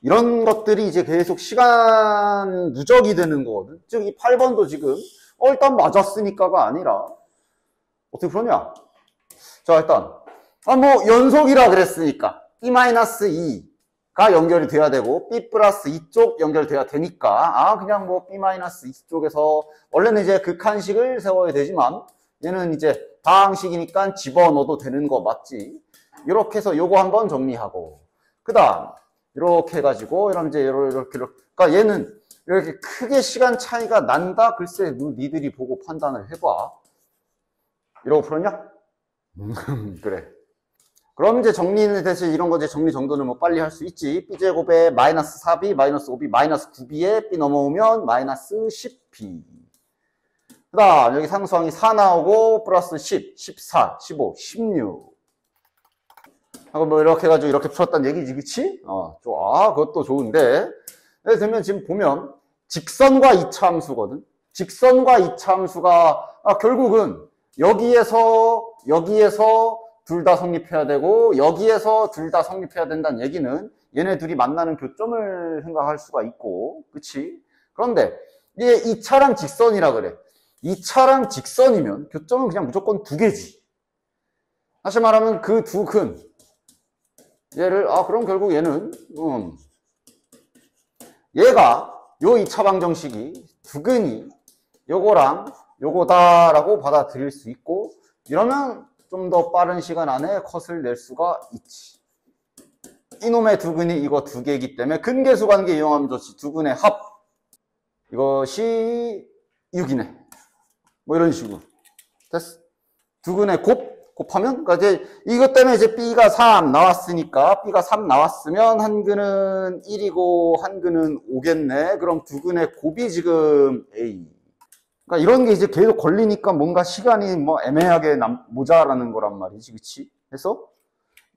이런 것들이 이제 계속 시간 누적이 되는 거거든. 즉, 이 8번도 지금, 일단 맞았으니까가 아니라, 어떻게 그러냐? 자, 일단, 뭐, 연속이라 그랬으니까, B-2가 연결이 돼야 되고, B 플러스 2쪽 연결돼야 되니까, 그냥 뭐, B-2 쪽에서, 원래는 이제 극한식을 세워야 되지만, 얘는 이제 다항식이니까 집어넣어도 되는 거 맞지? 이렇게 해서 요거 한번 정리하고, 그 다음, 이렇게 해가지고, 이러면 이제 이렇게. 그러니까 얘는 이렇게 크게 시간 차이가 난다? 글쎄, 니들이 보고 판단을 해봐. 이러고 풀었냐? 그래. 그럼 이제 정리는 대신 이런 거 이제 정리 정도는 뭐 빨리 할 수 있지. B제곱에 마이너스 4B, 마이너스 5B, 마이너스 9B에 B 넘어오면 마이너스 10B. 그 다음, 여기 상수항이 4 나오고, 플러스 10, 14, 15, 16. 하고 뭐 이렇게 해가지고 이렇게 풀었단 얘기지, 그치? 좋아. 그것도 좋은데. 예를 들면 지금 보면, 직선과 이차함수거든. 직선과 이차함수가, 결국은 여기에서 둘 다 성립해야 되고, 여기에서 둘 다 성립해야 된다는 얘기는 얘네 둘이 만나는 교점을 생각할 수가 있고, 그치? 그런데, 이게 이차랑 직선이라 그래. 이차랑 직선이면 교점은 그냥 무조건 두 개지. 다시 말하면 그 두 근, 얘를, 그럼 결국 얘는, 얘가, 요 2차 방정식이 두 근이 요거랑 요거다라고 받아들일 수 있고, 이러면 좀 더 빠른 시간 안에 컷을 낼 수가 있지. 이놈의 두 근이 이거 두 개이기 때문에 근계수 관계 이용하면 좋지. 두 근의 합. 이것이 6이네. 뭐 이런 식으로. 됐어. 두 근의 곱하면, 그러니까 이제 이것 때문에 이제 B가 3 나왔으니까, B가 3 나왔으면 한 근은 1이고 한 근은 5겠네. 그럼 두 근의 곱이 지금 A. 그러니까 이런 게 이제 계속 걸리니까 뭔가 시간이 뭐 애매하게 모자라는 거란 말이지, 그치? 그래서,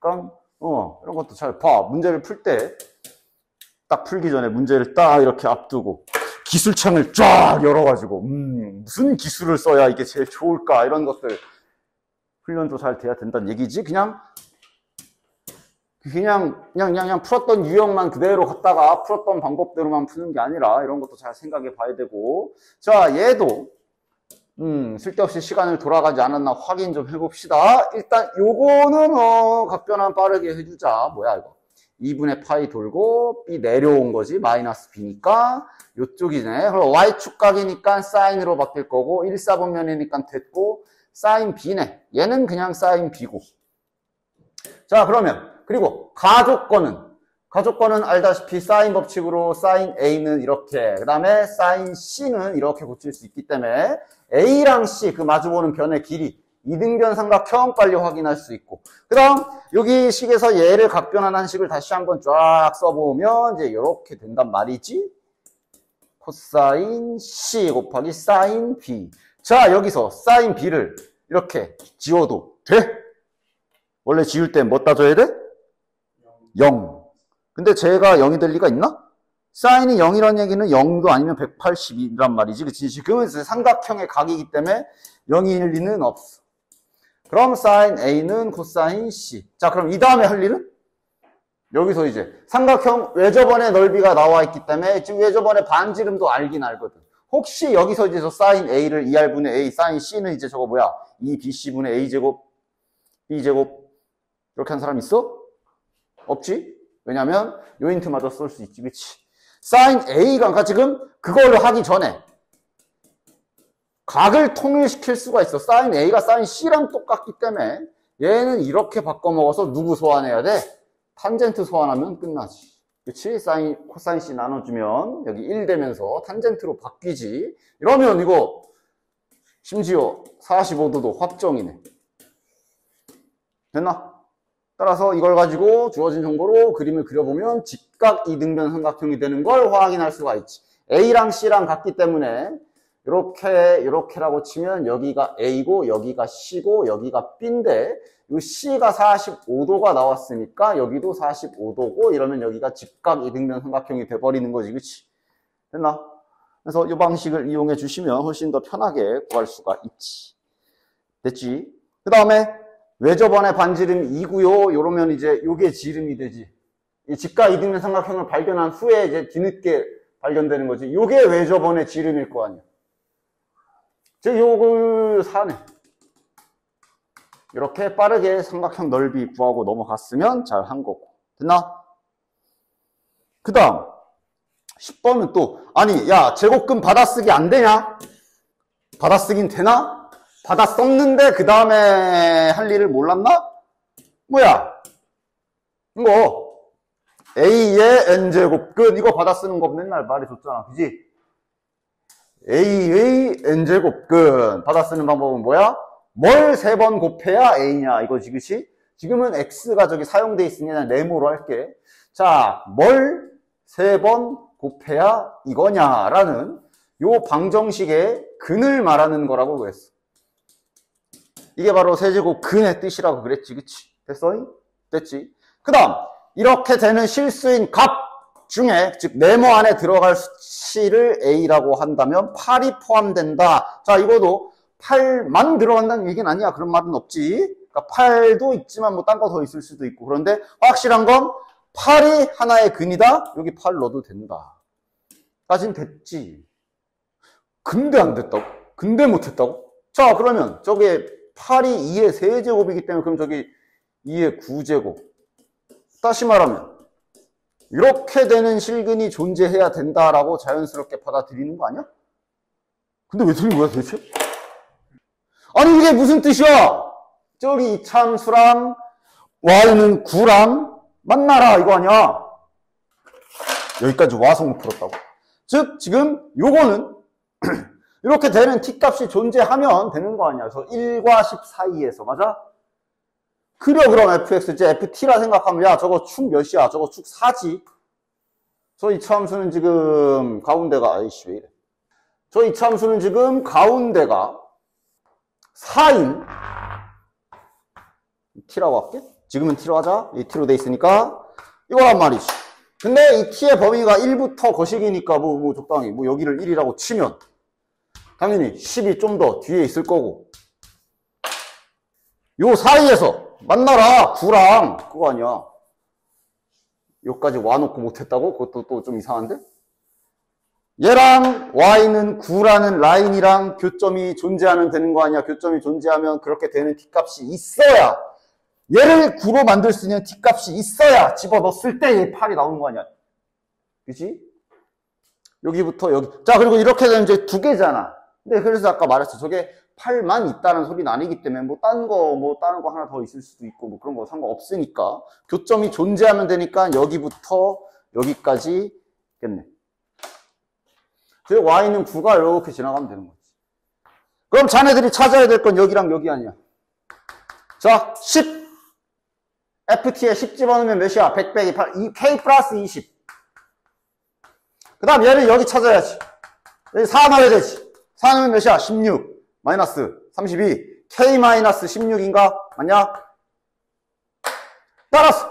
그러니까, 이런 것도 잘 봐. 문제를 풀 때, 딱 풀기 전에 문제를 딱 이렇게 앞두고, 기술창을 쫙 열어가지고, 무슨 기술을 써야 이게 제일 좋을까? 이런 것들. 훈련도 잘 돼야 된다는 얘기지. 그냥 풀었던 유형만 그대로 갖다가 풀었던 방법대로만 푸는 게 아니라 이런 것도 잘 생각해 봐야 되고. 자, 얘도 쓸데없이 시간을 돌아가지 않았나 확인 좀 해봅시다. 일단 요거는 각변환 빠르게 해주자. 뭐야 이거? 2분의 파이 돌고 B 내려온 거지. 마이너스 B니까 요쪽이네. 그럼 Y축각이니까 사인으로 바뀔 거고 1사분면이니까 됐고 사인 B네. 얘는 그냥 사인 B고. 자, 그러면 그리고 가족권은 알다시피 사인 법칙으로 사인 A는 이렇게, 그 다음에 사인 C는 이렇게 고칠 수 있기 때문에 A랑 C 그 마주보는 변의 길이 이등변 삼각형 빨리 확인할 수 있고, 그 다음 여기 식에서 얘를 각변환한 식을 다시 한번 쫙 써보면 이제 이렇게 된단 말이지. 코사인 C 곱하기 사인 B. 자, 여기서 사인 B를 이렇게 지워도 돼? 원래 지울 땐 뭐 따져야 돼? 0. 근데 제가 0이 될 리가 있나? 사인이 0이라는 얘기는 0도 아니면 180이란 말이지. 그치? 지금은 삼각형의 각이기 때문에 0일 리는 없어. 그럼 사인 A는 코사인 C. 자, 그럼 이 다음에 할 일은? 여기서 이제 삼각형 외접원의 넓이가 나와 있기 때문에 지금 외접원의 반지름도 알긴 알거든. 혹시 여기서 이제 저 사인 A를 2R분의 A, 사인 C는 이제 저거 뭐야? 2BC분의 A제곱, B제곱 이렇게 한 사람 있어? 없지? 왜냐면 요 힌트마저 쓸 수 있지, 그치? 사인 A가, 그러니까 지금 그걸로 하기 전에 각을 통일시킬 수가 있어. 사인 A가 사인 C랑 똑같기 때문에 얘는 이렇게 바꿔먹어서 누구 소환해야 돼? 탄젠트 소환하면 끝나지. 그치? 사인, 코사인 C 나눠주면 여기 1 되면서 탄젠트로 바뀌지. 이러면 이거 심지어 45도도 확정이네. 됐나? 따라서 이걸 가지고 주어진 정보로 그림을 그려보면 직각 이등변 삼각형이 되는 걸 확인할 수가 있지. A랑 C랑 같기 때문에 이렇게라고 치면 여기가 A고 여기가 C고 여기가 B인데 이 C가 45도가 나왔으니까 여기도 45도고 이러면 여기가 직각 이등변 삼각형이 돼버리는 거지. 그치? 됐나? 그래서 이 방식을 이용해 주시면 훨씬 더 편하게 구할 수가 있지. 됐지? 그 다음에 외접원의 반지름이 2고요. 요러면 이제 요게 지름이 되지. 이 직가 이등변 삼각형을 발견한 후에 이제 뒤늦게 발견되는 거지. 요게 왜 저번에 지름일 거 아니야. 즉, 요걸 사네. 이렇게 빠르게 삼각형 넓이 구하고 넘어갔으면 잘 한 거고. 됐나? 그 다음 10번은 또 아니 야 제곱근 받아쓰기 안 되냐? 받아쓰긴 되나? 받아썼는데 그 다음에 할 일을 몰랐나? 뭐야? 이거 A의 N제곱근 이거 받아쓰는 거 맨날 말해줬잖아. 그지? A의 N제곱근 받아쓰는 방법은 뭐야? 뭘 3번 곱해야 A냐 이거지. 그치? 지금은 X가 저기 사용돼 있으니 그냥 네모로 할게. 자, 뭘 3번 곱해야 이거냐라는 요 방정식의 근을 말하는 거라고 그랬어. 이게 바로 세제곱 근의 뜻이라고 그랬지. 그치? 됐어? 됐지? 그 다음 이렇게 되는 실수인 값 중에 즉 네모 안에 들어갈 수치를 A라고 한다면 8이 포함된다. 자, 이거도 8만 들어간다는 얘기는 아니야. 그런 말은 없지. 그러니까 8도 있지만 뭐 딴 거 더 있을 수도 있고. 그런데 확실한 건 8이 하나의 근이다. 여기 8 넣어도 된다. 까진 됐지. 근데 안 됐다고? 근데 못했다고? 자, 그러면 저게 8이 2의 세제곱이기 때문에 그럼 저기 2의 9제곱. 다시 말하면 이렇게 되는 실근이 존재해야 된다라고 자연스럽게 받아들이는 거 아니야? 근데 왜 틀린 거야 도대체? 아니 이게 무슨 뜻이야? 저기 이참수랑 y는 9랑 만나라 이거 아니야? 여기까지 와성을 풀었다고. 즉 지금 요거는 이렇게 되는 t값이 존재하면 되는 거 아니야. 그래서 1과 10 사이에서 맞아? 그려 그럼 fx 이제 ft라 생각하면 야 저거 축 몇이야? 저거 축 4지. 저 이차함수는 지금 가운데가 아이씨 왜 이래. 저 이차함수는 지금 가운데가 4인 t라고 할게. 지금은 t로 하자. 이 t로 돼 있으니까 이거란 말이지. 근데 이 t의 범위가 1부터 거식이니까 뭐 적당히 뭐 여기를 1이라고 치면 당연히 10이 좀 더 뒤에 있을 거고 요 사이에서 만나라 9랑 그거 아니야. 여기까지 와놓고 못했다고? 그것도 또 좀 이상한데? 얘랑 y는 9라는 라인이랑 교점이 존재하면 되는 거 아니야. 교점이 존재하면 그렇게 되는 t값이 있어야 얘를 9로 만들 수 있는 t값이 있어야 집어넣었을 때 얘 8이 나오는 거 아니야. 그치? 여기부터 여기. 자, 그리고 이렇게 되면 이제 두 개잖아. 근데 그래서 아까 말했어. 저게 8만 있다는 소리는 아니기 때문에 뭐 다른 거 하나 더 있을 수도 있고 뭐 그런 거 상관없으니까 교점이 존재하면 되니까 여기부터 여기까지 겠네. 즉 y는 9가 이렇게 지나가면 되는 거지. 그럼 자네들이 찾아야 될 건 여기랑 여기 아니야. 자, 10 ft에 10 집어넣으면 몇이야? 100 빼기 8 k 플러스 20. 그 다음 얘는 여기 찾아야지. 여기 4 넣어야 되지. 4 넣으면 몇이야? 16 마이너스 32 k 마이너스 16인가? 맞냐? 따라서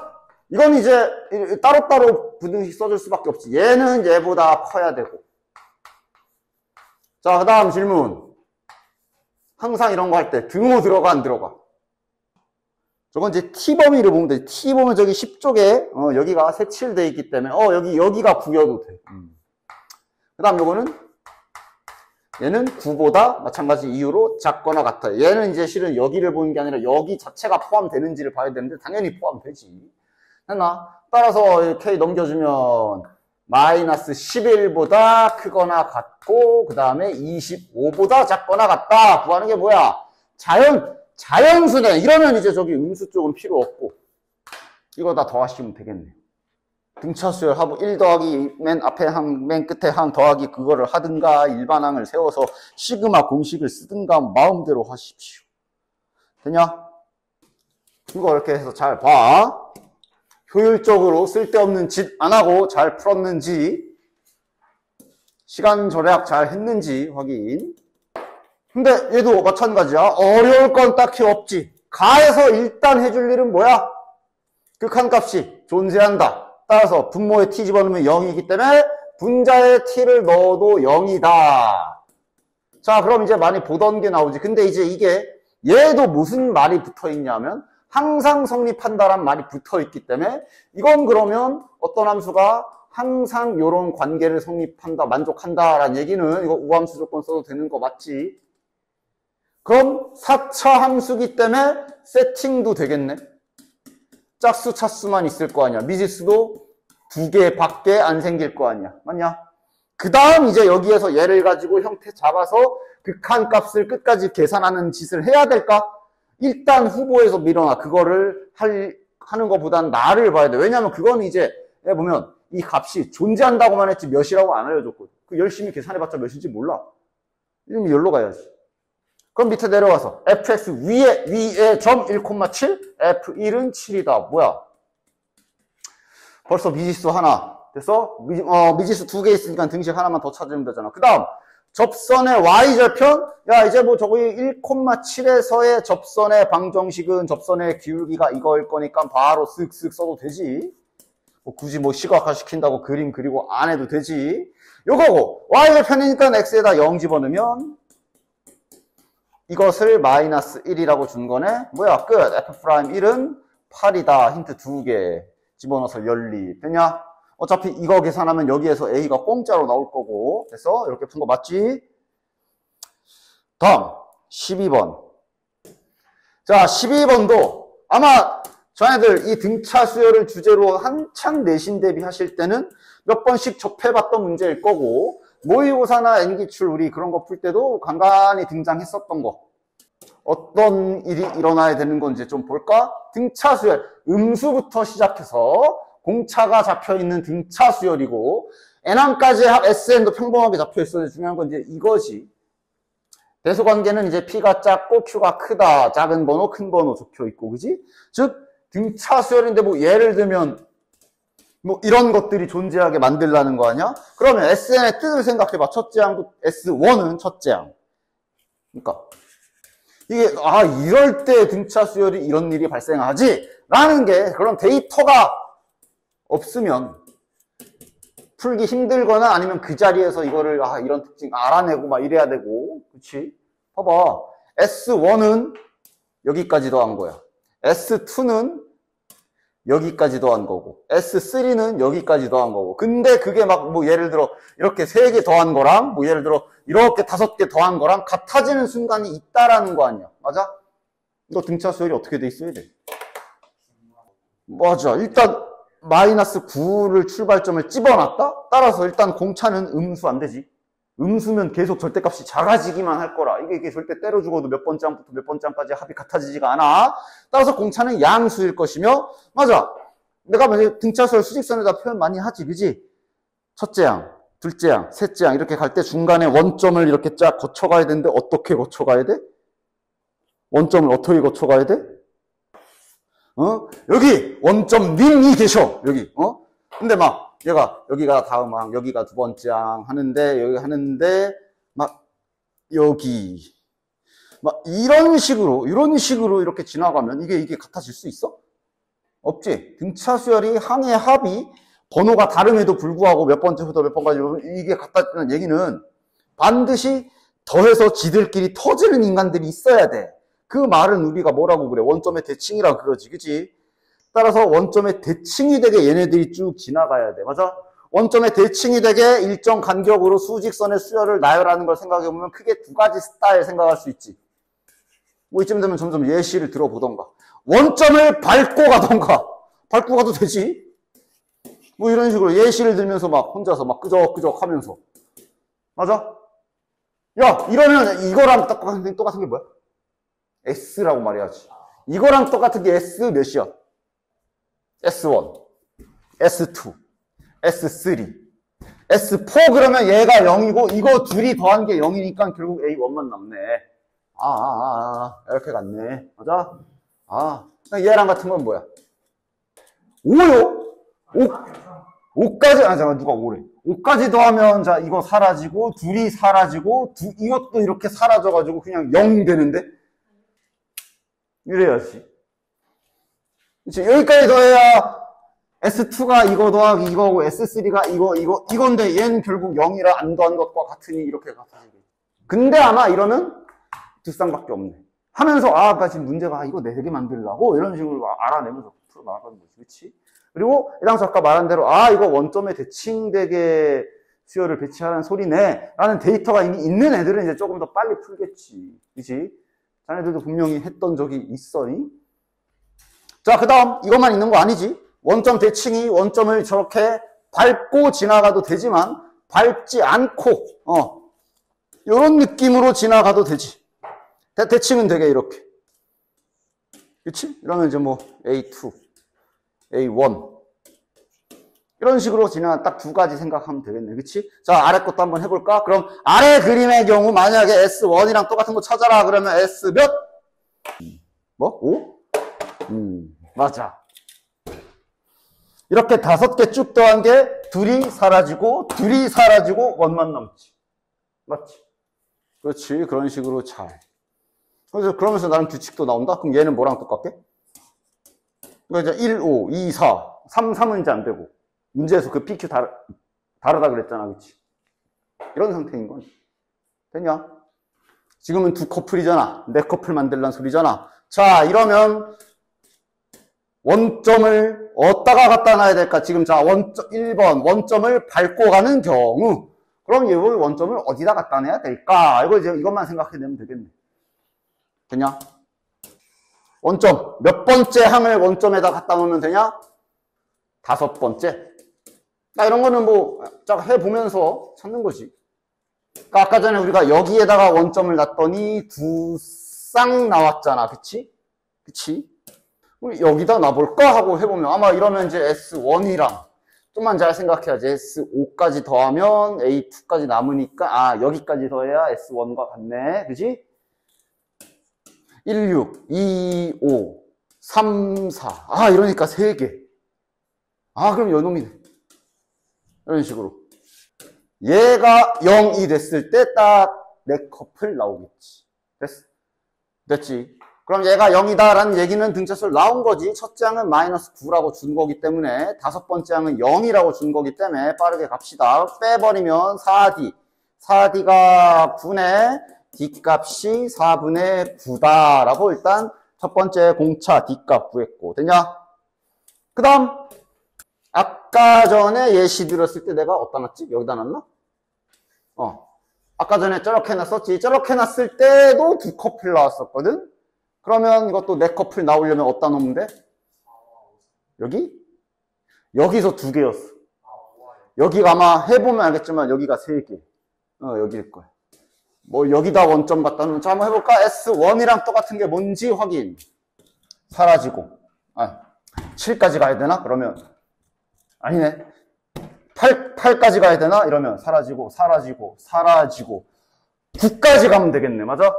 이건 이제 따로따로 부등식 써줄 수밖에 없지. 얘는 얘보다 커야 되고. 자, 그 다음 질문. 항상 이런 거 할 때 등호 들어가 안 들어가? 저건 이제 t범위를 보면 돼. t범위 저기 10쪽에 여기가 색칠되어 있기 때문에 여기가 9여도 돼. 그 다음 요거는 얘는 9보다 마찬가지 이유로 작거나 같아요. 얘는 이제 실은 여기를 보는 게 아니라 여기 자체가 포함되는지를 봐야 되는데 당연히 포함되지. 했나? 따라서 k 넘겨주면 마이너스 11보다 크거나 같고 그 다음에 25보다 작거나 같다. 구하는 게 뭐야? 자연수네. 이러면 이제 저기 음수 쪽은 필요 없고 이거 다 더하시면 되겠네. 등차수열 하부 1 더하기 맨 앞에 항, 맨 끝에 항 더하기 그거를 하든가 일반항을 세워서 시그마 공식을 쓰든가 마음대로 하십시오. 되냐? 이거 이렇게 해서 잘 봐. 효율적으로 쓸데없는 짓 안 하고 잘 풀었는지 시간 절약 잘 했는지 확인. 근데 얘도 마찬가지야. 어려울 건 딱히 없지. 가에서 일단 해줄 일은 뭐야? 극한값이 존재한다. 따라서 분모에 t 집어넣으면 0이기 때문에 분자에 t를 넣어도 0이다. 자, 그럼 이제 많이 보던 게 나오지. 근데 이제 이게 얘도 무슨 말이 붙어 있냐면 항상 성립한다란 말이 붙어 있기 때문에 이건 그러면 어떤 함수가 항상 이런 관계를 성립한다, 만족한다라는 얘기는 이거 우함수 조건 써도 되는 거 맞지? 그럼 4차 함수기 때문에 세팅도 되겠네. 짝수, 차수만 있을 거 아니야. 미지수도 2개 밖에 안 생길 거 아니야. 맞냐? 그 다음 이제 여기에서 얘를 가지고 형태 잡아서 극한값을 끝까지 계산하는 짓을 해야 될까? 일단 후보에서 밀어놔. 그거를 하는 것보단 나를 봐야 돼. 왜냐면 그건 이제 보면 이 값이 존재한다고만 했지 몇이라고 안 알려줬거든. 그 열심히 계산해봤자 몇인지 몰라. 이러면 여기로 가야지. 그럼 밑에 내려와서 fx 위에 점 1,7 f1은 7이다. 뭐야? 벌써 미지수 하나 됐어? 미지수 2개 있으니까 등식 하나만 더 찾으면 되잖아. 그 다음 접선의 y절편. 야 이제 뭐 저기 1,7에서의 접선의 방정식은 접선의 기울기가 이거일 거니까 바로 쓱쓱 써도 되지. 뭐 굳이 뭐 시각화 시킨다고 그림 그리고 안 해도 되지. 요거고 y절편이니까 x에다 0 집어넣으면 이것을 마이너스 1이라고 준 거네. 뭐야 끝. f'1은 8이다. 힌트 2개 집어넣어서 열리. 되냐? 어차피 이거 계산하면 여기에서 a가 공짜로 나올 거고. 됐어? 이렇게 푼 거 맞지? 다음 12번. 자 12번도 아마 저희들 이 등차 수열을 주제로 한창 내신 대비하실 때는 몇 번씩 접해봤던 문제일 거고 모의고사나 N기출 우리 그런 거 풀 때도 간간히 등장했었던 거. 어떤 일이 일어나야 되는 건지 좀 볼까? 등차 수열, 음수부터 시작해서 공차가 잡혀있는 등차 수열이고 N항까지 SN도 평범하게 잡혀있어야 중요한 건 이제 이거지. 대소관계는 이제 P가 작고 Q가 크다. 작은 번호, 큰 번호 적혀있고 그지? 즉 등차 수열인데 뭐 예를 들면 뭐 이런 것들이 존재하게 만들라는 거 아니야? 그러면 SN의 뜻을 생각해봐. 첫째 항도 S1은 첫째 항. 그러니까 이게 이럴 때 등차 수열이 이런 일이 발생하지 라는 게 그런 데이터가 없으면 풀기 힘들거나 아니면 그 자리에서 이거를 이런 특징 알아내고 막 이래야 되고 그치? 봐봐 S1은 여기까지 더한 거야. S2는 여기까지 더한 거고 S3는 여기까지 더한 거고 근데 그게 막 뭐 예를 들어 이렇게 3개 더한 거랑 뭐 예를 들어 이렇게 5개 더한 거랑 같아지는 순간이 있다라는 거 아니야. 맞아? 이거 등차 수열이 어떻게 돼 있어야 돼? 맞아. 일단 마이너스 9를 출발점을 집어놨다? 따라서 일단 공차는 음수 안 되지. 음수면 계속 절대값이 작아지기만 할 거라. 이게 절대 때려 죽어도 몇 번째 항부터 몇 번째 항까지 합이 같아지지가 않아. 따라서 공차는 양수일 것이며 맞아. 내가 만약에 등차수열 수직선에다 표현 많이 하지. 그지? 첫째 항, 둘째 항, 셋째 항 이렇게 갈 때 중간에 원점을 이렇게 쫙 거쳐가야 되는데 어떻게 거쳐가야 돼? 원점을 어떻게 거쳐가야 돼? 여기 원점 님이 계셔. 여기. 근데 막 얘가 여기가 다음 항, 여기가 두 번째 항 하는데 여기 하는데 막 여기 막 이런 식으로 이렇게 지나가면 이게 같아질 수 있어? 없지. 등차 수열이 항의 합이 번호가 다름에도 불구하고 몇 번째부터 몇 번까지 이게 같다는 얘기는 반드시 더해서 지들끼리 터지는 인간들이 있어야 돼. 그 말은 우리가 뭐라고 그래? 원점의 대칭이라 그러지. 그치? 따라서 원점의 대칭이 되게 얘네들이 쭉 지나가야 돼. 맞아? 원점의 대칭이 되게 일정 간격으로 수직선의 수열을 나열하는 걸 생각해보면 크게 두 가지 스타일 생각할 수 있지. 뭐 이쯤 되면 점점 예시를 들어보던가. 원점을 밟고 가던가. 밟고 가도 되지. 뭐 이런 식으로 예시를 들면서 막 혼자서 막 끄적끄적 하면서. 맞아? 야, 이러면 이거랑 똑같은 게 뭐야? S라고 말해야지. 이거랑 똑같은 게 S 몇이야? S1, S2, S3, S4 그러면 얘가 0이고 이거 둘이 더한 게 0이니까 결국 A1만 남네. 이렇게 갔네. 맞아? 얘랑 같은 건 뭐야? 5요? 5까지, 잠깐, 누가 5래? 5까지 더하면, 자, 이거 사라지고, 둘이 사라지고, 이것도 이렇게 사라져가지고, 그냥 0 되는데? 이래야지. 그치? 여기까지 더해야, S2가 이거 더하기 이거고, S3가 이건데, 얘는 결국 0이라 안 더한 것과 같으니, 이렇게 같아지고. 근데 아마 이러면 두 쌍밖에 없네. 하면서 아까 지금 문제가 이거 4개 만들려고 이런 식으로 알아내면서 풀어 나가는 거지. 그렇지? 그리고 해당수 아까 말한 대로 이거 원점에 대칭되게 수열을 배치하라는 소리네 라는 데이터가 이미 있는 애들은 이제 조금 더 빨리 풀겠지. 그치? 자네들도 분명히 했던 적이 있어니? 자, 그 다음 이것만 있는 거 아니지? 원점 대칭이 원점을 저렇게 밟고 지나가도 되지만 밟지 않고 이런 느낌으로 지나가도 되지. 대칭은 되게 이렇게. 그치? 이러면 이제 뭐 A2, A1 이런 식으로 지나가 딱 2가지 생각하면 되겠네. 그치? 자, 아래 것도 한번 해볼까? 그럼 아래 그림의 경우 만약에 S1이랑 똑같은 거 찾아라 그러면 S 몇? 뭐? 5? 맞아. 이렇게 5개 쭉 더한 게 둘이 사라지고 원만 남지. 맞지? 그렇지. 그런 식으로 잘. 그러면서 나는 규칙도 나온다? 그럼 얘는 뭐랑 똑같게? 그러니까 이제 1, 5, 2, 4, 3, 3은 이제 안 되고. 문제에서 그 PQ 다르다 그랬잖아. 그치? 이런 상태인 건. 됐냐? 지금은 2커플이잖아. 4커플 만들란 소리잖아. 자, 이러면 원점을 어디다가 갖다 놔야 될까? 지금 자, 1번 원점을 밟고 가는 경우. 그럼 이 원점을 어디다 갖다 놔야 될까? 이거 이제 이것만 생각해내면 되겠네. 되냐? 원점. 몇 번째 항을 원점에다 갖다 놓으면 되냐? 5번째. 이런 거는 뭐, 쫙 해보면서 찾는 거지. 그러니까 아까 전에 우리가 여기에다가 원점을 놨더니 2쌍 나왔잖아. 그치? 그치? 우리 여기다 놔볼까? 하고 해보면 아마 이러면 이제 S1이랑 좀만 잘 생각해야지. S5까지 더하면 A2까지 남으니까, 여기까지 더해야 S1과 같네. 그치? 1, 6, 2, 5, 3, 4. 이러니까 3개. 그럼 요놈이네. 이런 식으로. 얘가 0이 됐을 때 딱 4커플 나오겠지. 됐지? 그럼 얘가 0이다 라는 얘기는 등차수를 나온 거지. 첫째 항은 마이너스 9라고 준 거기 때문에 5번째 항은 0이라고 준 거기 때문에 빠르게 갑시다. 빼버리면 4D. 4D가 9네. D값이 4분의 9다 라고 일단 첫 번째 공차 D값 구했고. 됐냐? 그 다음 아까 전에 예시 들었을 때 내가 어디다 놨지? 여기다 놨나? 아까 전에 저렇게 놨었지. 저렇게 놨을 때도 2커플 나왔었거든? 그러면 이것도 4커플 나오려면 어디다 놓으면 돼? 여기? 여기서 2개였어. 여기가 아마 해보면 알겠지만 여기가 3개. 여기일 거야. 뭐 여기다 원점 갖다 놓으면 자, 한번 해볼까? S1이랑 똑같은 게 뭔지 확인. 사라지고. 7까지 가야 되나? 그러면 아니네. 8까지 가야 되나? 이러면 사라지고 9까지 가면 되겠네. 맞아?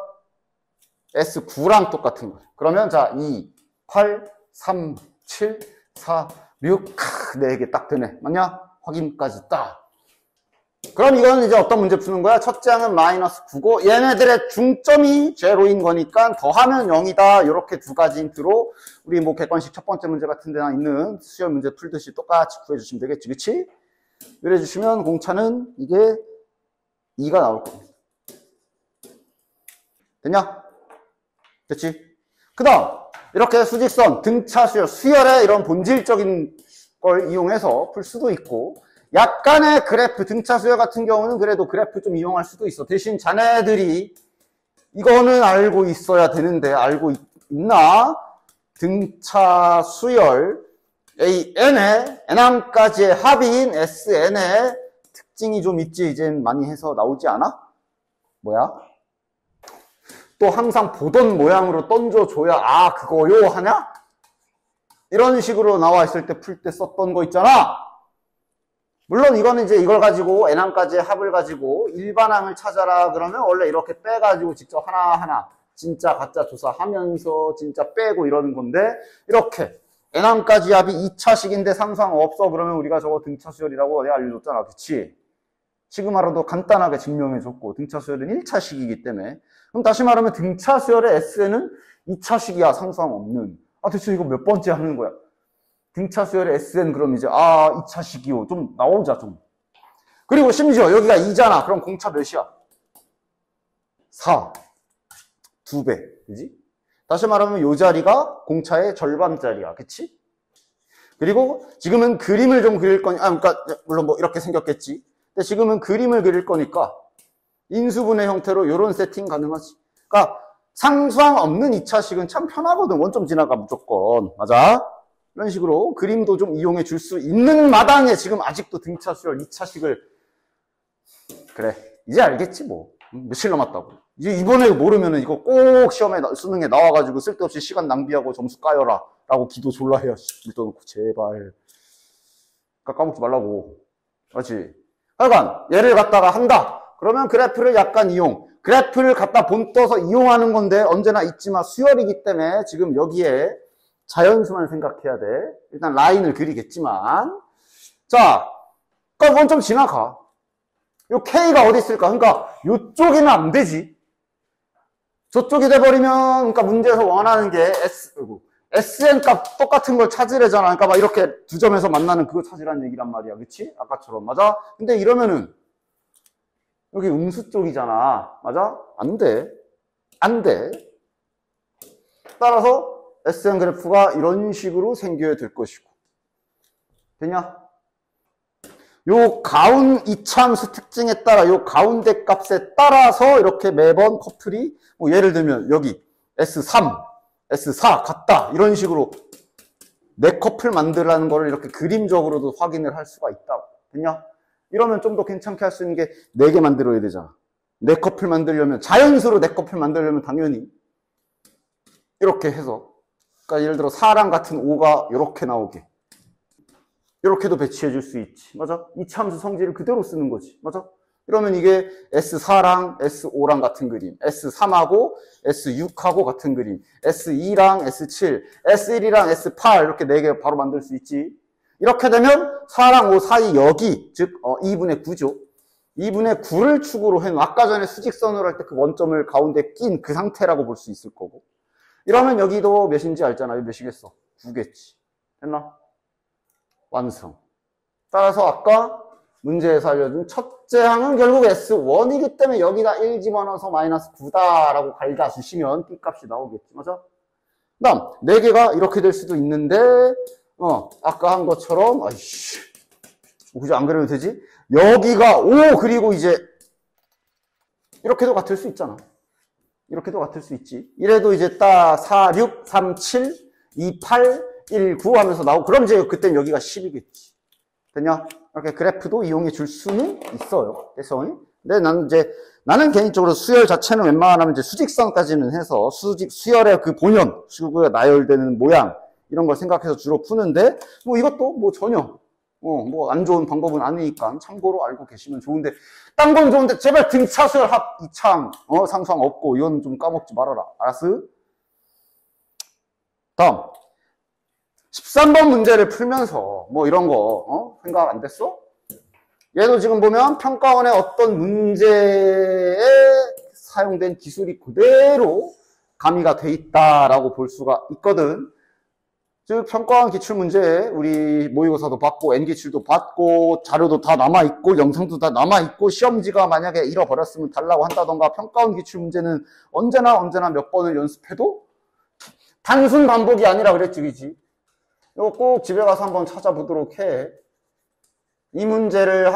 S9랑 똑같은 거야. 그러면 자, 2, 8, 3, 7, 4, 6, 4개 딱 되네. 맞냐? 확인까지 딱. 그럼 이건 이제 어떤 문제 푸는 거야? 첫째 항은 마이너스 9고 얘네들의 중점이 제로인 거니까 더하면 0이다. 이렇게 2가지 힌트로 우리 뭐 객관식 첫 번째 문제 같은 데나 있는 수열 문제 풀듯이 똑같이 구해주시면 되겠지. 그치? 이래 주시면 공차는 이게 2가 나올 겁니다. 됐냐? 됐지? 그 다음 이렇게 수직선, 등차 수열, 수열의 이런 본질적인 걸 이용해서 풀 수도 있고 약간의 그래프, 등차 수열 같은 경우는 그래도 그래프 좀 이용할 수도 있어. 대신 자네들이 이거는 알고 있어야 되는데 알고 있나? 등차 수열 AN의 N항까지의 합인 SN의 특징이 좀 있지. 이젠 많이 해서 나오지 않아? 뭐야? 또 항상 보던 모양으로 던져줘야 그거요 하냐? 이런 식으로 나와 있을 때 풀 때 썼던 거 있잖아. 물론 이거는 이제 이걸 가지고 N항까지의 합을 가지고 일반항을 찾아라 그러면 원래 이렇게 빼가지고 직접 하나하나 진짜 가짜 조사하면서 진짜 빼고 이러는 건데 이렇게 N항까지 합이 2차식인데 상수항 없어 그러면 우리가 저거 등차 수열이라고 내가 알려줬잖아. 그치? 시그마로도 간단하게 증명해줬고 등차 수열은 1차식이기 때문에 그럼 다시 말하면 등차 수열의 SN은 2차식이야. 상수항 없는. 대체 이거 몇 번째 하는 거야? 등차 수열의 SN 그럼 이제 2차식이요. 좀 나오자 좀. 그리고 심지어 여기가 2잖아. 그럼 공차 몇이야? 4. 2배. 그지? 다시 말하면 요 자리가 공차의 절반짜리야. 그치? 그리고 지금은 그림을 좀 그릴 거니까, 그러니까 물론 뭐 이렇게 생겼겠지. 근데 지금은 그림을 그릴 거니까 인수분해 형태로 이런 세팅 가능하지. 그러니까 상수항 없는 2차식은 참 편하거든. 원점 지나가 무조건. 맞아? 이런 식으로 그림도 좀 이용해 줄 수 있는 마당에 지금 아직도 등차 수열 2차식을 그래. 이제 알겠지 뭐. 며칠 남았다고. 이제 이번에 모르면은 이거 꼭 시험에 수능에 나와가지고 쓸데없이 시간 낭비하고 점수 까여라 라고 기도 졸라 해요. 믿어놓고 제발. 까먹지 말라고. 그렇지. 하여간 얘를 갖다가 한다. 그러면 그래프를 약간 이용. 그래프를 갖다 본떠서 이용하는 건데 언제나 있지만 수열이기 때문에 지금 여기에 자연수만 생각해야 돼. 일단 라인을 그리겠지만. 자, 그럼 원점 지나가. 요 K가 어디 있을까? 그러니까 요쪽이면 안 되지. 저쪽이 돼버리면, 그러니까 문제에서 원하는 게 SN 값 똑같은 걸 찾으래잖아. 그러니까 막 이렇게 두 점에서 만나는 그거 찾으라는 얘기란 말이야. 그치? 아까처럼. 맞아? 근데 이러면은, 여기 음수 쪽이잖아. 맞아? 안 돼. 안 돼. 따라서 SN 그래프가 이런 식으로 생겨야 될 것이고. 되냐? 요 가운 이차함수 특징에 따라 요 가운데 값에 따라서 이렇게 매번 커플이 뭐 예를 들면 여기 S3, S4 같다 이런 식으로 네 커플 만들라는 거를 이렇게 그림적으로도 확인을 할 수가 있다. 됐냐? 이러면 좀 더 괜찮게 할 수 있는 게 4개 만들어야 되잖아. 4커플 만들려면 자연수로 4커플 만들려면 당연히 이렇게 해서 그러니까 예를 들어 4랑 같은 5가 이렇게 나오게 이렇게도 배치해 줄 수 있지. 맞아? 이차함수 성질을 그대로 쓰는 거지. 맞아? 이러면 이게 S4랑 S5랑 같은 그림, S3하고 S6하고 같은 그림, S2랑 S7, S1이랑 S8 이렇게 4개 바로 만들 수 있지. 이렇게 되면 4랑 5 사이 여기, 즉 2분의 9죠. 2분의 9를 축으로 해놓은 아까 전에 수직선으로 할 때 그 원점을 가운데 낀 그 상태라고 볼 수 있을 거고. 이러면 여기도 몇인지 알잖아. 여기 몇이겠어? 9겠지. 됐나? 완성. 따라서 아까 문제에서 알려준 첫째 항은 결국 S1이기 때문에 여기다 1 집어넣어서 마이너스 9다라고 갈가주시면 B값이 나오겠지. 맞아? 그 다음 4개가 이렇게 될 수도 있는데 아까 한 것처럼 아이씨 그죠? 안 그래도 되지? 여기가 5 그리고 이제 이렇게도 같을 수 있잖아. 이렇게도 같을 수 있지. 이래도 이제 딱 4, 6, 3, 7, 2, 8 1, 9 하면서 나오고, 그럼 이제 그땐 여기가 10이겠지. 됐냐? 이렇게 그래프도 이용해 줄 수는 있어요. 됐어? 근데 나는 개인적으로 수열 자체는 웬만하면 이제 수직선까지는 해서, 수열의 그 본연, 수구가 나열되는 모양, 이런 걸 생각해서 주로 푸는데, 뭐 이것도 뭐 전혀, 뭐 안 좋은 방법은 아니니까 참고로 알고 계시면 좋은데, 딴 건 좋은데, 제발 등차 수열 합, 이창, 상수항 없고, 이건 좀 까먹지 말아라. 알았어? 다음. 13번 문제를 풀면서 뭐 이런 거 생각 안 됐어? 얘도 지금 보면 평가원의 어떤 문제에 사용된 기술이 그대로 가미가 돼 있다라고 볼 수가 있거든. 즉 평가원 기출문제에 우리 모의고사도 받고 N기출도 받고 자료도 다 남아있고 영상도 다 남아있고 시험지가 만약에 잃어버렸으면 달라고 한다던가 평가원 기출문제는 언제나 몇 번을 연습해도 단순 반복이 아니라 그랬지 그지? 이거 꼭 집에 가서 한번 찾아보도록 해. 이 문제를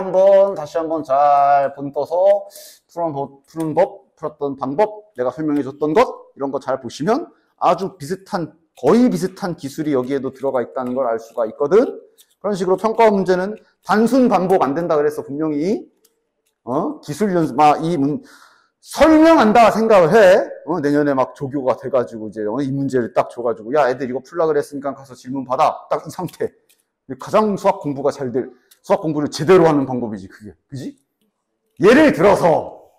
다시 한번 잘 본떠서 푸는 법, 풀었던 방법, 내가 설명해 줬던 것, 이런 거 잘 보시면 아주 거의 비슷한 기술이 여기에도 들어가 있다는 걸 알 수가 있거든. 그런 식으로 평가원 문제는 단순 반복 안 된다 그래서 분명히, 기술 연습, 설명한다 생각을 해. 내년에 막 조교가 돼가지고 이제 이 문제를 딱 줘가지고 야 애들 이거 풀라 그랬으니까 가서 질문 받아. 딱 이 상태. 가장 수학 공부를 제대로 하는 방법이지 그게. 그지? 예를 들어서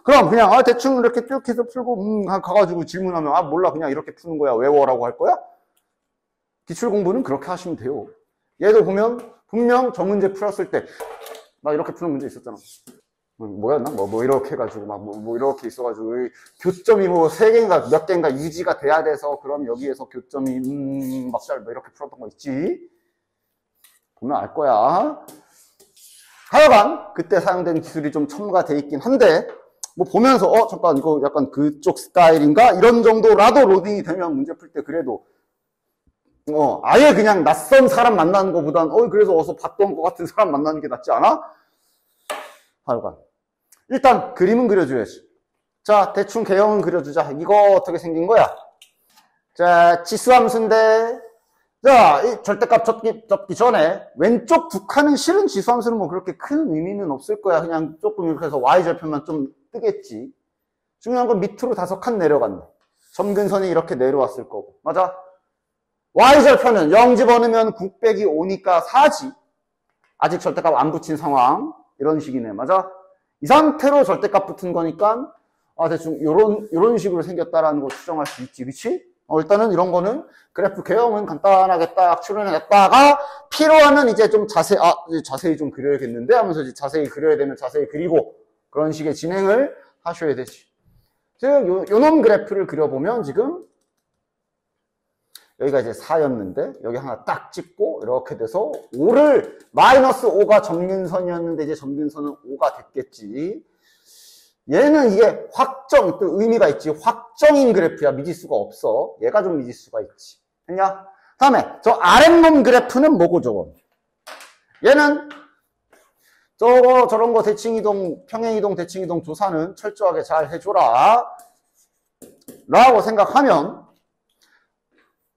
그럼 그냥 대충 이렇게 쭉 해서 풀고 가가지고 질문하면 몰라 그냥 이렇게 푸는 거야 외워라고 할 거야? 기출 공부는 그렇게 하시면 돼요. 얘도 보면 분명 저 문제 풀었을 때 나 이렇게 푸는 문제 있었잖아. 뭐였나? 이렇게 해가지고, 이렇게 있어가지고, 교점이 3개인가, 몇 개인가 유지가 돼야 돼서, 그럼 여기에서 교점이, 이렇게 풀었던 거 있지? 보면 알 거야. 하여간, 그때 사용된 기술이 좀 첨가돼 있긴 한데, 뭐 보면서 잠깐 이거 약간 그쪽 스타일인가? 이런 정도라도 로딩이 되면 문제 풀 때 그래도 아예 그냥 낯선 사람 만나는 것보단 그래서 어서 봤던 것 같은 사람 만나는 게 낫지 않아? 하여간 일단 그림은 그려줘야지. 자, 대충 개형은 그려주자. 이거 어떻게 생긴 거야? 자, 지수함수인데 자, 이 절대값 접기 전에 왼쪽 두 칸은 실은 지수함수는 뭐 그렇게 큰 의미는 없을 거야. 그냥 조금 이렇게 해서 y절편만 좀 뜨겠지. 중요한 건 밑으로 5칸 내려간다. 점근선이 이렇게 내려왔을 거고. 맞아? y절편은 0 집어넣으면 9 빼기 5니까 4지. 아직 절대값 안 붙인 상황. 이런 식이네. 맞아? 이 상태로 절대값 붙은 거니까 대충 요런 식으로 생겼다라는 걸 추정할 수 있지. 그치? 일단은 이런 거는 그래프 개형은 간단하게 딱 추론해냈다가 필요하면 이제 좀 자세히 좀 그려야겠는데 하면서 이제 자세히 그려야 되면 자세히 그리고 그런 식의 진행을 하셔야 되지. 즉, 요놈 그래프를 그려보면 지금 여기가 이제 4였는데 여기 하나 딱 찍고 이렇게 돼서 5를 마이너스 5가 점근선이었는데 이제 점근선은 5가 됐겠지. 얘는 이게 확정, 또 의미가 있지. 확정인 그래프야. 미지수가 없어. 얘가 좀 미지수가 있지. 됐냐? 다음에 저 아랫놈 그래프는 뭐고 저거? 얘는 저런 거 대칭이동, 평행이동, 대칭이동 조사는 철저하게 잘 해줘라 라고 생각하면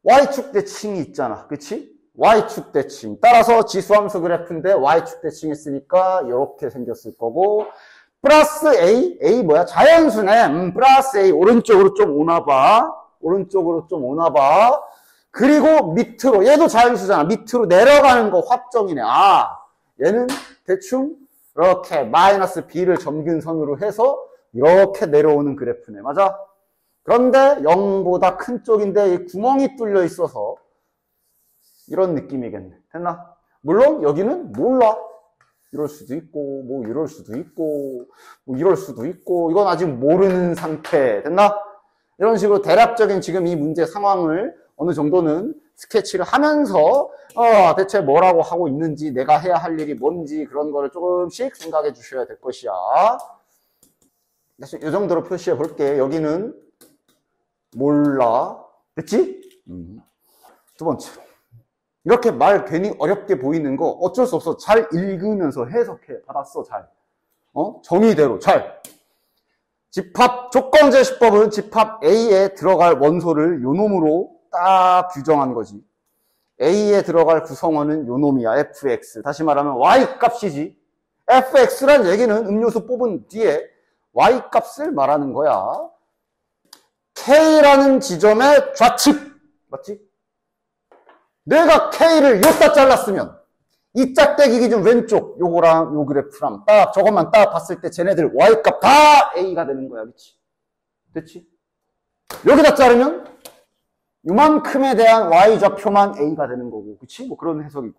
Y축 대칭이 있잖아. 그치? Y축 대칭. 따라서 지수함수 그래프인데 Y축 대칭 했으니까 이렇게 생겼을 거고 플러스 A 뭐야? 자연수네. 플러스 A 오른쪽으로 좀 오나봐. 오른쪽으로 좀 오나봐. 그리고 밑으로 얘도 자연수잖아. 밑으로 내려가는 거 확정이네. 얘는 대충 이렇게 마이너스 B를 점근선으로 해서 이렇게 내려오는 그래프네. 맞아? 그런데 0보다 큰 쪽인데 이 구멍이 뚫려 있어서 이런 느낌이겠네. 됐나? 물론 여기는 몰라. 이럴 수도 있고 뭐 이럴 수도 있고 뭐 이럴 수도 있고 이건 아직 모르는 상태. 됐나? 이런 식으로 대략적인 지금 이 문제 상황을 어느 정도는 스케치를 하면서 대체 뭐라고 하고 있는지 내가 해야 할 일이 뭔지 그런 거를 조금씩 생각해 주셔야 될 것이야. 이 정도로 표시해 볼게. 여기는 몰라. 됐지? 두 번째로 이렇게 말 괜히 어렵게 보이는 거 어쩔 수 없어. 잘 읽으면서 해석해. 받았어. 잘. 정의대로 잘. 집합 조건제시법은 집합 A에 들어갈 원소를 요놈으로 딱 규정한 거지. A에 들어갈 구성원은 요놈이야. fx. 다시 말하면 y값이지. fx란 얘기는 음료수 뽑은 뒤에 y값을 말하는 거야. K라는 지점의 좌측. 맞지? 내가 K를 요따 잘랐으면 이 짝대기 기준 왼쪽 요거랑 요 그래프랑 딱 저것만 딱 봤을 때 쟤네들 Y값 다 A가 되는 거야. 그치? 됐지? 여기다 자르면 요만큼에 대한 Y좌표만 A가 되는 거고. 그치? 뭐 그런 해석이고.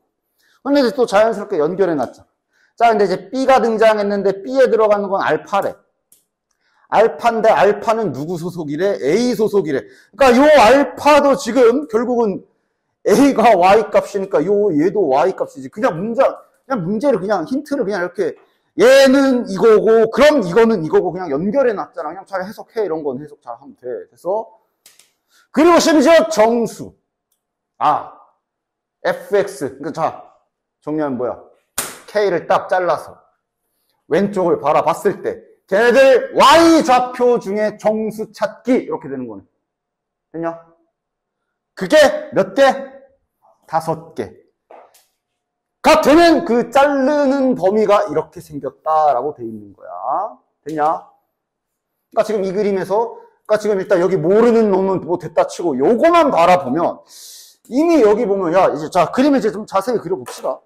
근데 이제 또 자연스럽게 연결해 놨잖아. 자, 근데 이제 B가 등장했는데 B에 들어가는 건 알파래. 알파인데 알파는 누구 소속이래? A 소속이래. 그러니까 요 알파도 지금 결국은 A가 Y값이니까 얘도 Y값이지. 그냥 문제를 그냥 힌트를 그냥 이렇게 얘는 이거고 그럼 이거는 이거고 그냥 연결해 놨잖아. 그냥 잘 해석해. 이런 건 해석 잘 하면 돼. 그래서 그리고 심지어 정수. fx. 그러니까 자, 정리하면 뭐야? K를 딱 잘라서 왼쪽을 바라봤을 때 걔네들 Y좌표 중에 정수 찾기 이렇게 되는 거네. 됐냐? 그게 몇 개? 5개. 가 되면 그 자르는 범위가 이렇게 생겼다라고 돼 있는 거야. 됐냐? 그러니까 지금 이 그림에서, 그러니까 지금 일단 여기 모르는 놈은 뭐 됐다 치고 요거만 바라보면 이미 여기 보면 야 이제 자 그림을 이제 좀 자세히 그려봅시다.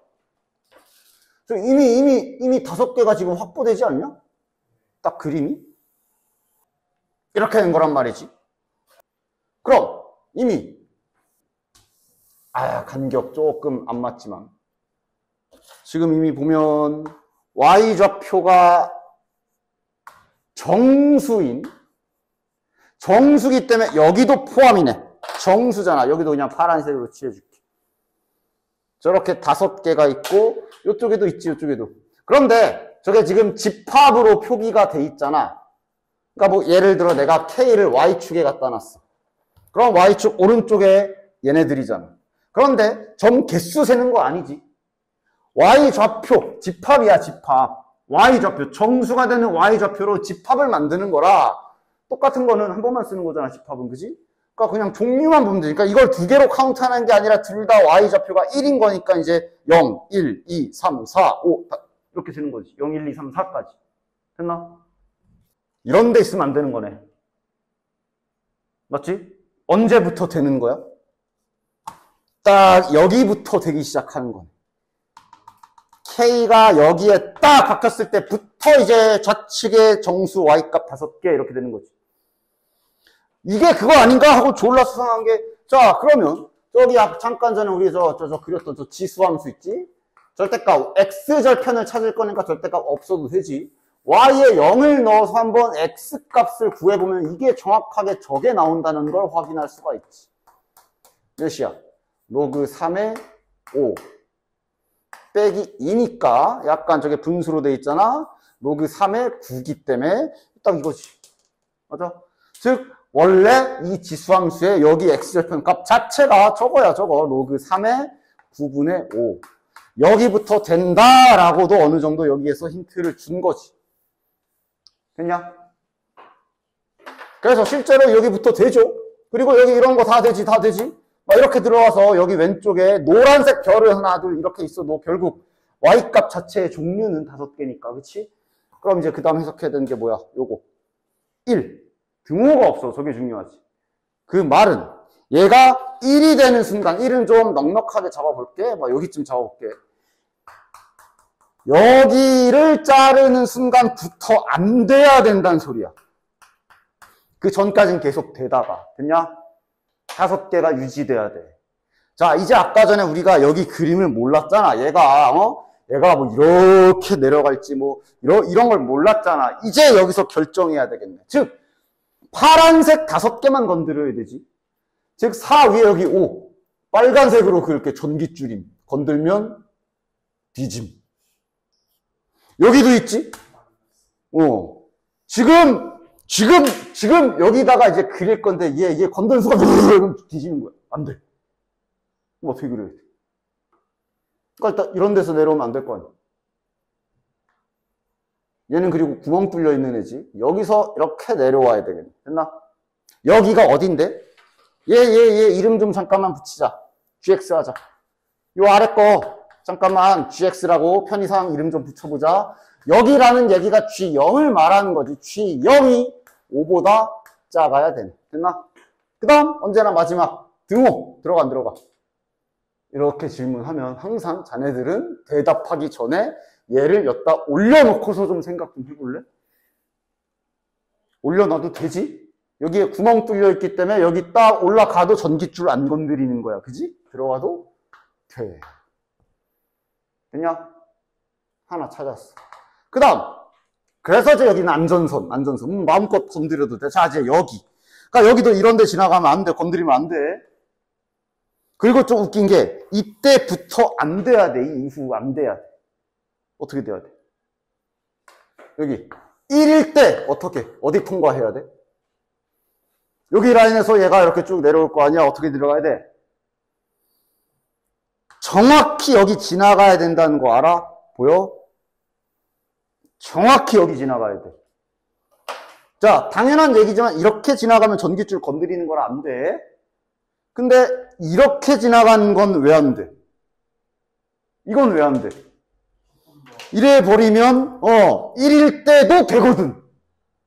이미 5개가 지금 확보되지 않냐? 딱 그림이 이렇게 된 거란 말이지. 그럼 이미 간격 조금 안 맞지만 지금 이미 보면 Y좌표가 정수기 때문에 여기도 포함이네. 정수잖아. 여기도 그냥 파란색으로 칠해줄게. 저렇게 5개가 있고 이쪽에도 있지. 이쪽에도. 그런데 저게 지금 집합으로 표기가 돼 있잖아. 그러니까 뭐 예를 들어 내가 K를 Y축에 갖다 놨어. 그럼 Y축 오른쪽에 얘네들이잖아. 그런데 점 개수 세는 거 아니지. Y좌표, 집합이야, 집합. Y좌표, 정수가 되는 Y좌표로 집합을 만드는 거라 똑같은 거는 한 번만 쓰는 거잖아, 집합은. 그지? 그러니까 그냥 종류만 보면 되니까 이걸 두 개로 카운트하는 게 아니라 둘 다 Y좌표가 1인 거니까 이제 0, 1, 2, 3, 4, 5 이렇게 되는 거지. 0, 1, 2, 3, 4까지. 됐나? 이런 데 있으면 안 되는 거네. 맞지? 언제부터 되는 거야? 딱 여기부터 되기 시작하는 거네. K가 여기에 딱 바뀌었을 때부터 이제 좌측의 정수 Y값 5개 이렇게 되는 거지. 이게 그거 아닌가 하고 졸라 수상한 게, 자, 그러면 저기 잠깐 전에 우리 저 그렸던 저 지수함수 있지? 절대값 X절편을 찾을 거니까 절대값 없어도 되지. Y에 0을 넣어서 한번 X값을 구해보면 이게 정확하게 저게 나온다는 걸 확인할 수가 있지. 몇이야? 로그 3의 5 빼기 2니까 약간 저게 분수로 돼 있잖아. 로그 3의 9기 때문에 딱 이거지. 맞아? 즉 원래 이 지수함수의 여기 X절편 값 자체가 저거야, 저거. 로그 3의 9분의 5. 여기부터 된다라고도 어느 정도 여기에서 힌트를 준 거지. 됐냐? 그래서 실제로 여기부터 되죠. 그리고 여기 이런 거 다 되지, 다 되지. 막 이렇게 들어와서 여기 왼쪽에 노란색 별을 하나, 둘 이렇게 있어도 결국 Y값 자체의 종류는 5개니까, 그치? 그럼 이제 그 다음 해석해야 되는 게 뭐야? 요거. 1. 등호가 없어. 저게 중요하지. 그 말은 얘가 1이 되는 순간, 1은 좀 넉넉하게 잡아볼게. 막 여기쯤 잡아볼게. 여기를 자르는 순간부터 안 돼야 된다는 소리야. 그 전까지는 계속 되다가. 됐냐? 5개가 유지돼야 돼. 자, 이제 아까 전에 우리가 여기 그림을 몰랐잖아. 얘가 뭐 이렇게 내려갈지 이런 걸 몰랐잖아. 이제 여기서 결정해야 되겠네. 즉, 파란색 5개만 건드려야 되지. 즉, 4 위에 여기 5. 빨간색으로 그렇게 전깃줄임. 건들면 뒤짐. 여기도 있지? 지금 여기다가 이제 그릴 건데 얘 건드는 순간 뒤지는 거야. 안 돼. 그럼 어떻게 그려야 돼? 그러니까 일단 이런 데서 내려오면 안 될 거 아니야. 얘는 그리고 구멍 뚫려 있는 애지. 여기서 이렇게 내려와야 되겠네. 됐나? 여기가 어딘데? 얘 이름 좀 잠깐만 붙이자. GX 하자. 요 아래 거 잠깐만 GX라고 편의상 이름 좀 붙여보자. 여기라는 얘기가 G0을 말하는 거지. G0이 5보다 작아야 되네. 됐나? 그 다음 언제나 마지막 등호. 들어가 안 들어가? 이렇게 질문하면 항상 자네들은 대답하기 전에 얘를 여기다 올려놓고서 좀 생각 좀 해볼래? 올려놔도 되지? 여기에 구멍 뚫려 있기 때문에 여기 딱 올라가도 전깃줄 안 건드리는 거야. 그지? 들어가도 돼. 됐냐? 하나 찾았어. 그 다음. 그래서 이제 여기는 안전선. 마음껏 건드려도 돼. 자, 이제 여기. 그러니까 여기도 이런 데 지나가면 안 돼. 건드리면 안 돼. 그리고 좀 웃긴 게 이때부터 안 돼야 돼. 이 이후 안 돼야 돼. 어떻게 돼야 돼? 여기 1일 때 어떻게? 어디 통과해야 돼? 여기 라인에서 얘가 이렇게 쭉 내려올 거 아니야? 어떻게 들어가야 돼? 정확히 여기 지나가야 된다는 거 알아? 보여? 정확히 여기 지나가야 돼. 자, 당연한 얘기지만 이렇게 지나가면 전깃줄 건드리는 건 안 돼. 근데 이렇게 지나가는 건 왜 안 돼? 이건 왜 안 돼? 이래 버리면 1일 때도 되거든.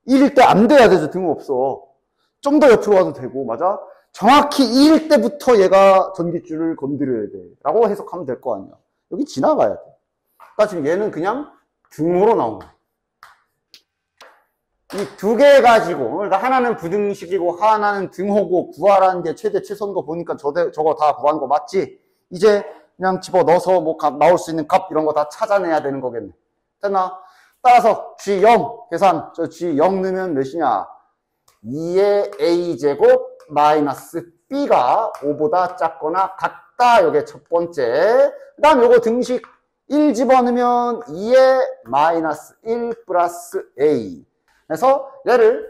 1일 때 안 돼야 되죠. 등호 없어. 좀 더 옆으로 와도 되고, 맞아? 정확히 1일 때부터 얘가 전깃줄을 건드려야 돼. 라고 해석하면 될 거 아니야. 여기 지나가야 돼. 그러니까 지금 얘는 그냥 등호로 나오는 거야. 이 두 개 가지고, 그러니까 하나는 부등식이고 하나는 등호고 구하라는 게 최대 최소인 거 보니까 저거 다 구한 거 맞지? 이제 그냥 집어넣어서 뭐 나올 수 있는 값 이런 거 다 찾아내야 되는 거겠네. 됐나? 따라서 G0 계산, 저 G0 넣으면 몇이냐? 2의 A제곱 마이너스 B가 5보다 작거나 같다. 요게 첫 번째. 그 다음 요거 등식 1 집어넣으면 2의 마이너스 1 플러스 A. 그래서 얘를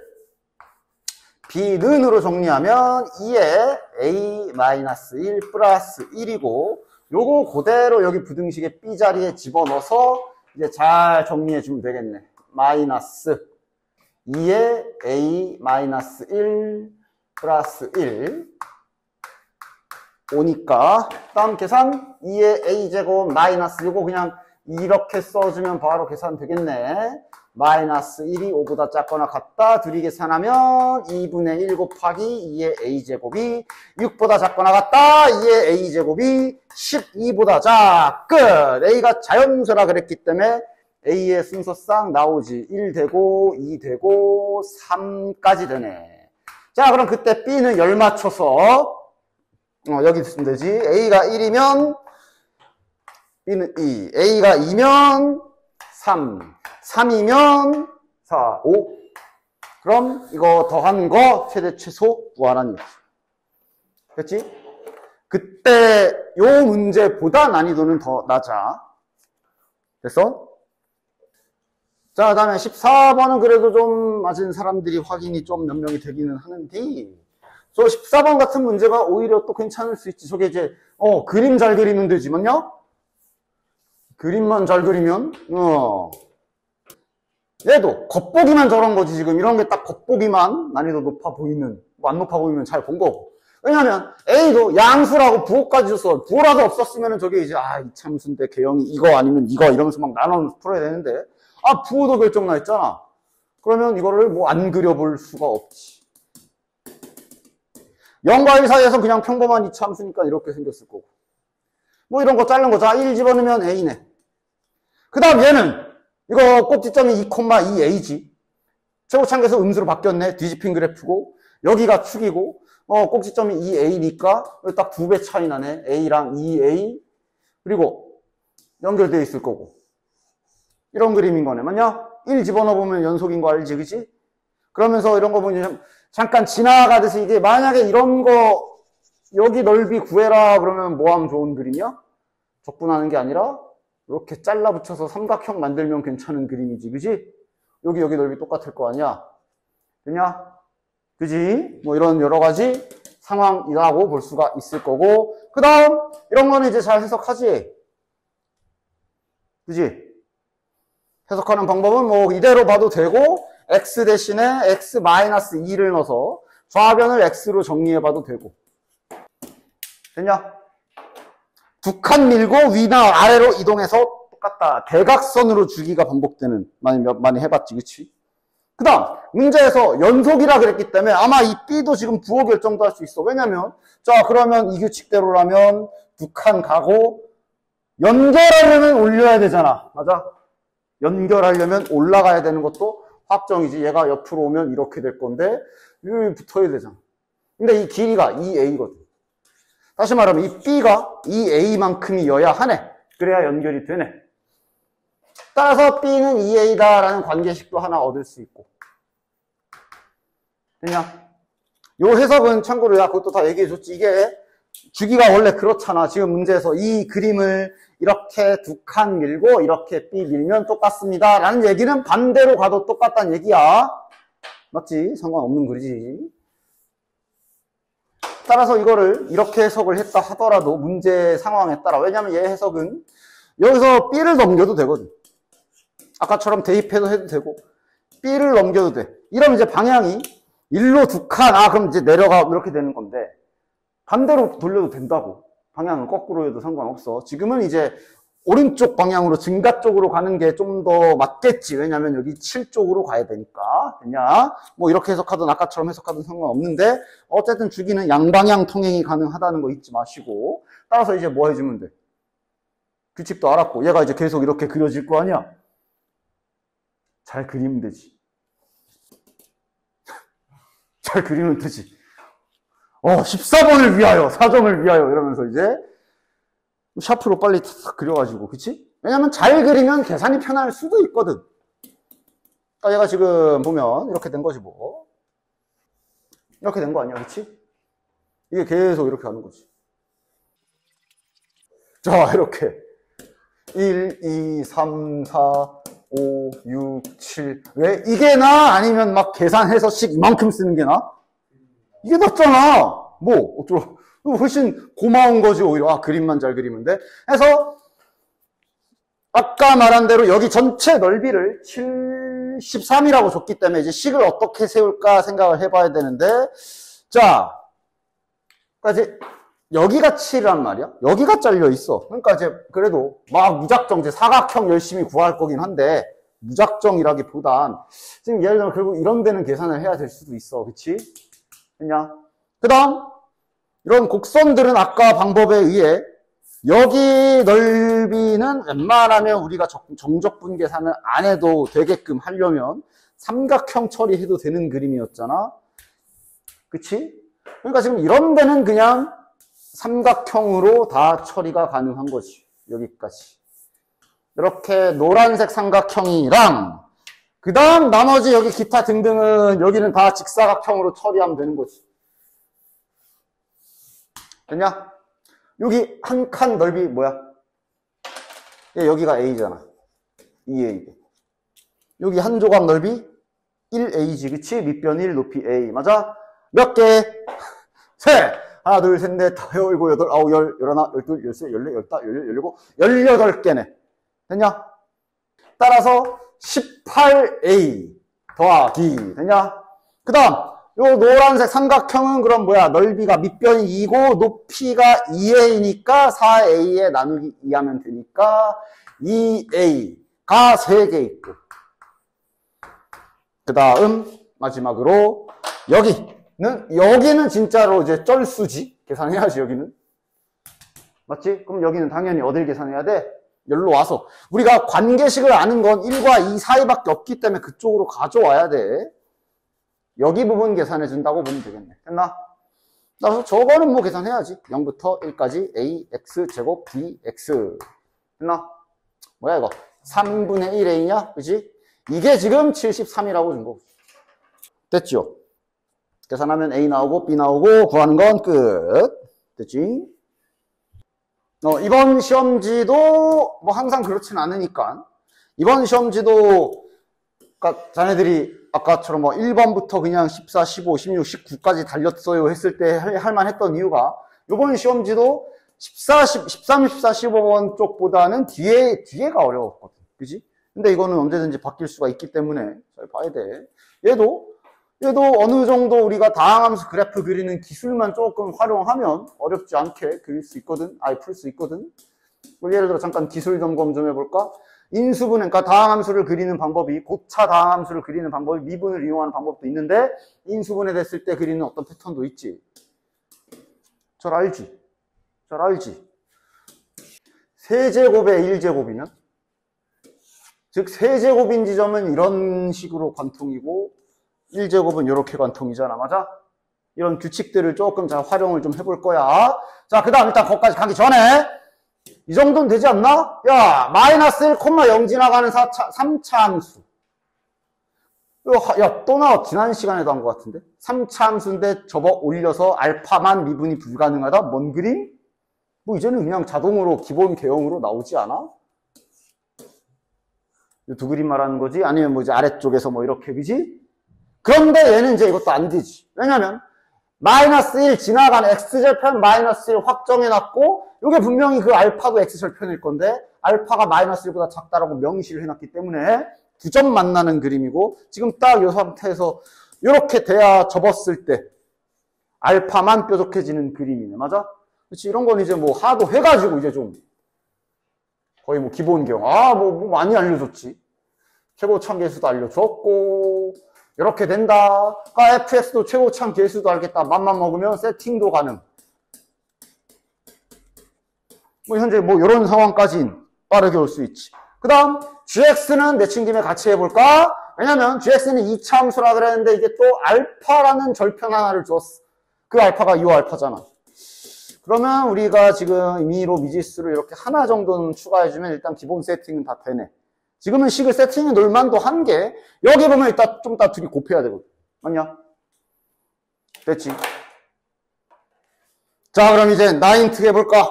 B는으로 정리하면 2에 A-1 플러스 1이고 요거 그대로 여기 부등식의 B 자리에 집어넣어서 이제 잘 정리해 주면 되겠네. 마이너스 2에 A-1 플러스 1 오니까 다음 계산 2의 a제곱 마이너스 요거 그냥 이렇게 써주면 바로 계산 되겠네. 마이너스 1이 5보다 작거나 같다. 둘이 계산하면 2분의 1 곱하기 2의 a제곱이 6보다 작거나 같다. 2의 a제곱이 12보다 작. 끝. a가 자연수라 그랬기 때문에 a의 순서상 나오지. 1 되고 2 되고 3까지 되네. 자, 그럼 그때 b는 열 맞춰서 여기 있으면 되지. a가 1이면 b는 2, a가 2면 3, 3이면 4, 5. 그럼 이거 더한 거 최대 최소 구하라는 얘기지. 됐지? 그때 요 문제보다 난이도는 더 낮아. 됐어? 자, 그 다음에 14번은 그래도 좀 맞은 사람들이 확인이 좀 몇 명이 되기는 하는데, 저 14번 같은 문제가 오히려 또 괜찮을 수 있지. 저게 이제, 그림 잘 그리면 되지만요. 그림만 잘 그리면, 얘도 겉보기만 저런 거지. 지금 이런 게 딱 겉보기만 난이도 높아 보이면, 뭐 안 높아 보이면 잘 본 거고. 왜냐면 A도 양수라고 부호까지 줬어. 부호라도 없었으면 저게 이제, 이 참수인데 개형이 이거 아니면 이거 이러면서 막 나눠서 풀어야 되는데, 부호도 결정 나 있잖아. 그러면 이거를 뭐 안 그려볼 수가 없지. 0과 1 사이에서 그냥 평범한 이차함수니까 이렇게 생겼을 거고. 뭐 이런 거 자른 거. 자, 1 집어넣으면 A네. 그 다음 얘는, 이거 꼭지점이 2,2A지. 최고창계에서 음수로 바뀌었네. 뒤집힌 그래프고. 여기가 축이고, 꼭지점이 2A니까 딱 2배 차이 나네. A랑 2A. 그리고 연결되어 있을 거고. 이런 그림인 거네. 맞냐? 1 집어넣어보면 연속인 거 알지, 그치? 그러면서 이런 거 보면 잠깐 지나가듯이 이게 만약에 이런 거 여기 넓이 구해라 그러면 뭐 하면 좋은 그림이야? 적분하는 게 아니라 이렇게 잘라 붙여서 삼각형 만들면 괜찮은 그림이지, 그치? 여기 넓이 똑같을 거 아니야? 되냐? 그지? 뭐 이런 여러 가지 상황이라고 볼 수가 있을 거고, 그 다음 이런 거는 이제 잘 해석하지? 그지? 해석하는 방법은 뭐 이대로 봐도 되고, x 대신에 x-2를 넣어서 좌변을 x로 정리해봐도 되고. 됐냐? 두 칸 밀고 위나 아래로 이동해서 똑같다. 대각선으로 주기가 반복되는, 많이 해봤지, 그치? 그 다음 문제에서 연속이라 그랬기 때문에 아마 이 B도 지금 부호 결정도 할 수 있어. 왜냐면 자, 그러면 이 규칙대로라면 두 칸 가고 연결하려면 올려야 되잖아. 맞아? 연결하려면 올라가야 되는 것도 확정이지. 얘가 옆으로 오면 이렇게 될 건데 여기 붙어야 되잖아. 근데 이 길이가 2A거든. 다시 말하면 이 B가 2A만큼이어야 하네. 그래야 연결이 되네. 따라서 B는 2A다라는 관계식도 하나 얻을 수 있고. 됐냐? 요 해석은 참고로 야 그것도 다 얘기해줬지. 이게 주기가 원래 그렇잖아. 지금 문제에서 이 그림을 이렇게 두 칸 밀고 이렇게 B 밀면 똑같습니다 라는 얘기는 반대로 가도 똑같다는 얘기야. 맞지? 상관없는 글이지. 따라서 이거를 이렇게 해석을 했다 하더라도 문제 상황에 따라, 왜냐면 얘 해석은 여기서 B를 넘겨도 되거든. 아까처럼 대입해도 해도 되고 B를 넘겨도 돼. 이러면 이제 방향이 1로 두 칸, 그럼 이제 내려가 이렇게 되는 건데 반대로 돌려도 된다고. 방향은 거꾸로 해도 상관없어. 지금은 이제 오른쪽 방향으로 증가 쪽으로 가는 게 좀 더 맞겠지. 왜냐면 여기 7 쪽으로 가야 되니까. 됐냐? 뭐 이렇게 해석하든 아까처럼 해석하든 상관없는데 어쨌든 주기는 양방향 통행이 가능하다는 거 잊지 마시고, 따라서 이제 뭐 해주면 돼? 규칙도 알았고 얘가 이제 계속 이렇게 그려질 거 아니야? 잘 그리면 되지. 잘 그리면 되지. 14번을 위하여, 4점을 위하여 이러면서 이제 샤프로 빨리 탁 그려가지고, 그치? 왜냐면 잘 그리면 계산이 편할 수도 있거든. 그러니까 얘가 지금 보면 이렇게 된 거지 뭐. 이렇게 된 거 아니야, 그치? 이게 계속 이렇게 가는 거지. 자, 이렇게 1, 2, 3, 4, 5, 6, 7. 왜? 이게 나? 아니면 막 계산해서 씩 이만큼 쓰는 게 나? 이게 낫잖아. 뭐 어쩌라. 훨씬 고마운 거지 오히려. 아, 그림만 잘 그리면 돼. 그래서 아까 말한 대로 여기 전체 넓이를 73이라고 줬기 때문에 이제 식을 어떻게 세울까 생각을 해봐야 되는데, 자, 그러니까 이제 여기가 7이란 말이야. 여기가 잘려 있어. 그러니까 이제 그래도 막 무작정 이제 사각형 열심히 구할 거긴 한데, 무작정이라기보단 지금 예를 들면 결국 이런 데는 계산을 해야 될 수도 있어. 그치? 됐냐? 그 다음 이런 곡선들은 아까 방법에 의해 여기 넓이는 웬만하면 우리가 정적분 계산을 안 해도 되게끔 하려면 삼각형 처리해도 되는 그림이었잖아. 그치? 그러니까 지금 이런 데는 그냥 삼각형으로 다 처리가 가능한 거지. 여기까지. 이렇게 노란색 삼각형이랑 그 다음 나머지 여기 기타 등등은 여기는 다 직사각형으로 처리하면 되는 거지. 됐냐? 여기 한 칸 넓이 뭐야? 여기가 A잖아. 2A. 여기 한 조각 넓이 1A지. 그치? 밑변 1, 높이 A. 맞아? 몇 개? 셋! 하나, 둘, 셋, 넷, 다섯, 일곱, 여덟, 아홉, 열, 열하나, 열둘, 열세, 열네, 열다, 열여, 열일곱, 18개네. 됐냐? 따라서 18A 더하기. 됐냐? 그 다음 요 노란색 삼각형은 그럼 뭐야? 넓이가 밑변이 2고 높이가 2A니까 4A에 나누기 2하면 되니까 2A가 3개 있고, 그 다음 마지막으로 여기는 진짜로 이제 쩔수지. 계산해야지. 여기는 맞지? 그럼 여기는 당연히 어딜 계산해야 돼? 여기로 와서 우리가 관계식을 아는 건 1과 2 사이밖에 없기 때문에 그쪽으로 가져와야 돼. 여기 부분 계산해 준다고 보면 되겠네. 됐나? 그래서 저거는 뭐 계산해야지. 0부터 1까지 a x 제곱 b x. 됐나? 뭐야 이거? 3분의 1a냐? 그치? 이게 지금 73이라고 준 거고. 됐죠? 계산하면 a 나오고 b 나오고 구하는 건 끝. 됐지? 이번 시험지도 뭐 항상 그렇진 않으니까 이번 시험지도 그러니까 자네들이 아까처럼 뭐 1번부터 그냥 14, 15, 16, 19까지 달렸어요 했을 때 할만했던 이유가 이번 시험지도 13, 14, 15번 쪽보다는 뒤에가 어려웠거든. 그지? 근데 이거는 언제든지 바뀔 수가 있기 때문에 잘 봐야 돼. 얘도 어느 정도 우리가 다항함수 그래프 그리는 기술만 조금 활용하면 어렵지 않게 그릴 수 있거든. 풀 수 있거든. 예를 들어 잠깐 기술 점검 좀 해볼까? 인수분, 그러니까 다항함수를 그리는 방법이, 고차 다항함수를 그리는 방법이 미분을 이용하는 방법도 있는데 인수분해 됐을 때 그리는 어떤 패턴도 있지. 잘 알지? 세제곱에 1제곱이면? 즉 세제곱인 지점은 이런 식으로 관통이고 1제곱은 이렇게 관통이잖아. 맞아? 이런 규칙들을 조금 잘 활용을 좀 해볼 거야. 자, 그 다음 일단 거기까지 가기 전에 이 정도는 되지 않나? 야, 마이너스 1,0 지나가는 3차 함수. 야, 또 나와. 지난 시간에도 한 것 같은데. 3차 함수인데 접어 올려서 알파만 미분이 불가능하다? 뭔 그림? 뭐 이제는 그냥 자동으로 기본 개형으로 나오지 않아? 이 두 그림 말하는 거지? 아니면 뭐 이제 아래쪽에서 뭐 이렇게, 그지? 그런데 얘는 이제 이것도 안 되지. 왜냐면 마이너스 1 지나가는 x절편 마이너스 1 확정해놨고 이게 분명히 그 알파도 x절편일 건데 알파가 마이너스 1보다 작다라고 명시를 해놨기 때문에 두 점 만나는 그림이고 지금 딱 이 상태에서 이렇게 돼야 접었을 때 알파만 뾰족해지는 그림이네. 맞아? 그렇지? 이런 건 이제 뭐 하도 해가지고 이제 좀 거의 뭐 기본 개형. 뭐 많이 알려줬지. 최고참 계수도 알려줬고 이렇게 된다. fx도 최고참 계수도 알겠다. 맘만 먹으면 세팅도 가능. 뭐 현재 뭐 이런 상황까지는 빠르게 올 수 있지. 그 다음 gx는 내친 김에 같이 해볼까? 왜냐면 gx는 2차 함수라 그랬는데 이게 또 알파라는 절편 하나를 줬어. 그 알파가 이 알파잖아. 그러면 우리가 지금 미로 미지수를 이렇게 하나 정도는 추가해주면 일단 기본 세팅은 다 되네. 지금은 식을 세팅해 놓을 만도 한 게 여기 보면 일단 좀 이따 둘이 곱해야 되거든. 맞냐? 됐지? 자, 그럼 이제 나인트 해볼까?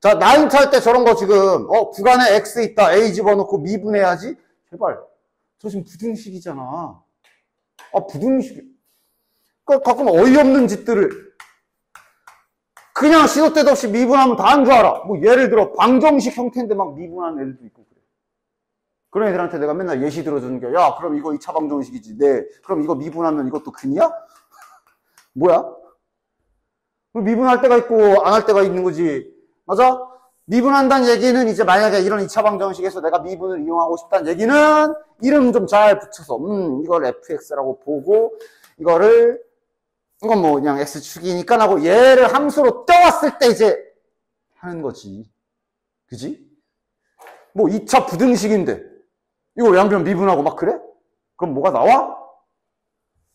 자, 나인트 할 때 저런 거 지금 구간에 x 있다. a 집어넣고 미분해야지. 제발. 저 지금 부등식이잖아. 부등식. 가끔 어이없는 짓들을 그냥 시도 때도 없이 미분하면 다 한 줄 알아. 뭐 예를 들어 방정식 형태인데 막 미분하는 애들도 있고 그래. 그런 애들한테 내가 맨날 예시 들어주는 게, 야 그럼 이거 2차 방정식이지. 네. 그럼 이거 미분하면 이것도 근이야? 뭐야? 미분할 때가 있고 안 할 때가 있는 거지. 맞아? 미분한다는 얘기는 이제 만약에 이런 2차 방정식에서 내가 미분을 이용하고 싶다는 얘기는 이름 좀 잘 붙여서 이걸 fx라고 보고 이건 뭐 그냥 x축이니까 하고 얘를 함수로 떼왔을 때 이제 하는 거지. 그지? 뭐 2차 부등식인데 이거 양변 미분하고 막 그래? 그럼 뭐가 나와?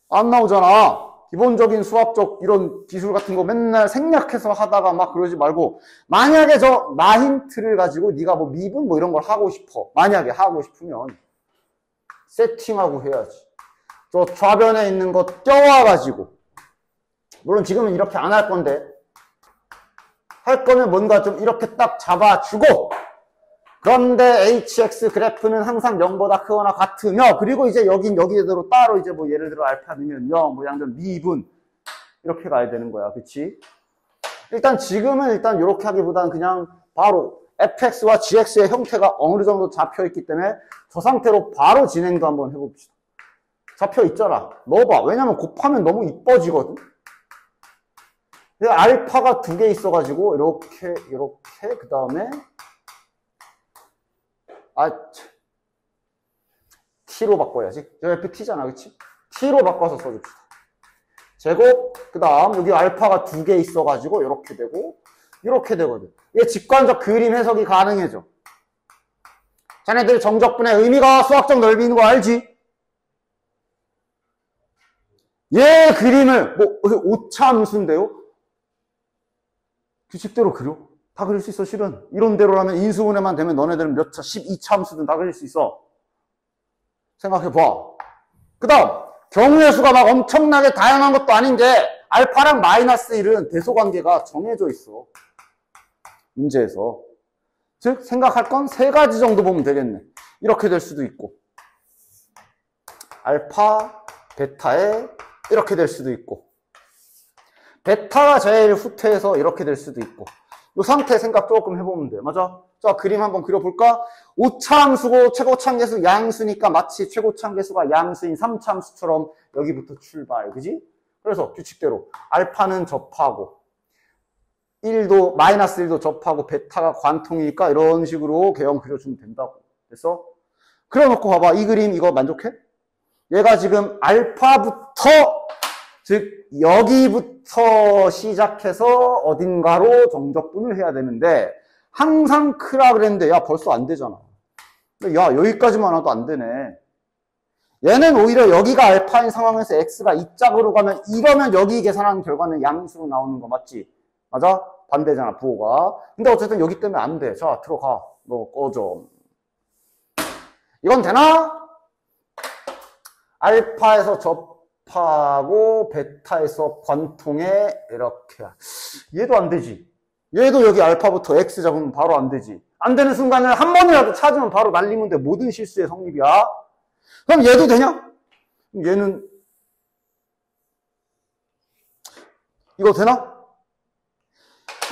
안 나오잖아. 기본적인 수학적 이런 기술 같은 거 맨날 생략해서 하다가 막 그러지 말고, 만약에 나 힌트를 가지고 네가 뭐 미분 뭐 이런 걸 하고 싶어. 만약에 하고 싶으면 세팅하고 해야지. 저 좌변에 있는 거 껴와가지고, 물론 지금은 이렇게 안 할 건데 할 거면 뭔가 좀 이렇게 딱 잡아주고, 그런데 hx 그래프는 항상 0보다 크거나 같으며, 그리고 이제 여기대로 따로 이제 뭐 예를 들어 알파 넣으면 0, 뭐 양변 미분 이렇게 가야 되는 거야. 그치? 일단 지금은 이렇게 하기보다는 그냥 바로 fx와 gx의 형태가 어느 정도 잡혀 있기 때문에 저 상태로 바로 진행도 한번 해봅시다. 잡혀 있잖아. 넣어봐. 왜냐면 곱하면 너무 이뻐지거든. 근데 알파가 2개 있어가지고 이렇게 그 다음에 t로 바꿔야지. 여기 ft잖아, 그치? t로 바꿔서 써줍시다. 제곱, 그 다음 여기 알파가 2개 있어가지고 이렇게 되고 이렇게 되거든. 이게 직관적 그림 해석이 가능해져. 자네들 정적분의 의미가 수학적 넓이인 거 알지? 얘 그림을 뭐 오차 함수인데요? 규칙대로 그려? 다 그릴 수 있어, 실은. 이론대로라면 인수분해만 되면 너네들은 몇 차, 12차 함수든 다 그릴 수 있어. 생각해봐. 그 다음, 경우의 수가 막 엄청나게 다양한 것도 아닌 게, 알파랑 마이너스 1은 대소관계가 정해져 있어. 문제에서. 즉, 생각할 건 3가지 정도 보면 되겠네. 이렇게 될 수도 있고, 알파, 베타에 이렇게 될 수도 있고, 베타가 제일 후퇴해서 이렇게 될 수도 있고, 이 상태 생각 조금 해보면 돼. 맞아? 자, 그림 한번 그려볼까? 오차함수고 최고차함계수 양수니까 마치 최고차함계수가 양수인 3차함수처럼 여기부터 출발. 그지? 그래서 규칙대로 알파는 접하고 마이너스 1도 접하고 베타가 관통이니까 이런 식으로 개형 그려주면 된다고. 됐어? 그려놓고 봐봐. 이 그림 이거 만족해? 얘가 지금 알파부터, 즉 여기부터 시작해서 어딘가로 정적분을 해야 되는데 항상 크라 그랬는데 야 벌써 안 되잖아. 야 여기까지만 와도 안 되네. 얘는 오히려 여기가 알파인 상황에서 x가 이 짝으로 가면, 이러면 여기 계산하는 결과는 양수로 나오는 거 맞지? 맞아? 반대잖아, 부호가. 근데 어쨌든 여기 때문에 안 돼. 자, 들어가. 너 꺼져. 이건 되나? 알파에서 접하고 베타에서 관통해. 이렇게. 얘도 안 되지. 얘도 여기 알파부터 x 잡으면 바로 안 되지. 안 되는 순간을 한 번이라도 찾으면 바로 날리면 돼. 모든 실수의 성립이야. 그럼 얘도 되냐? 얘는 이거 되나?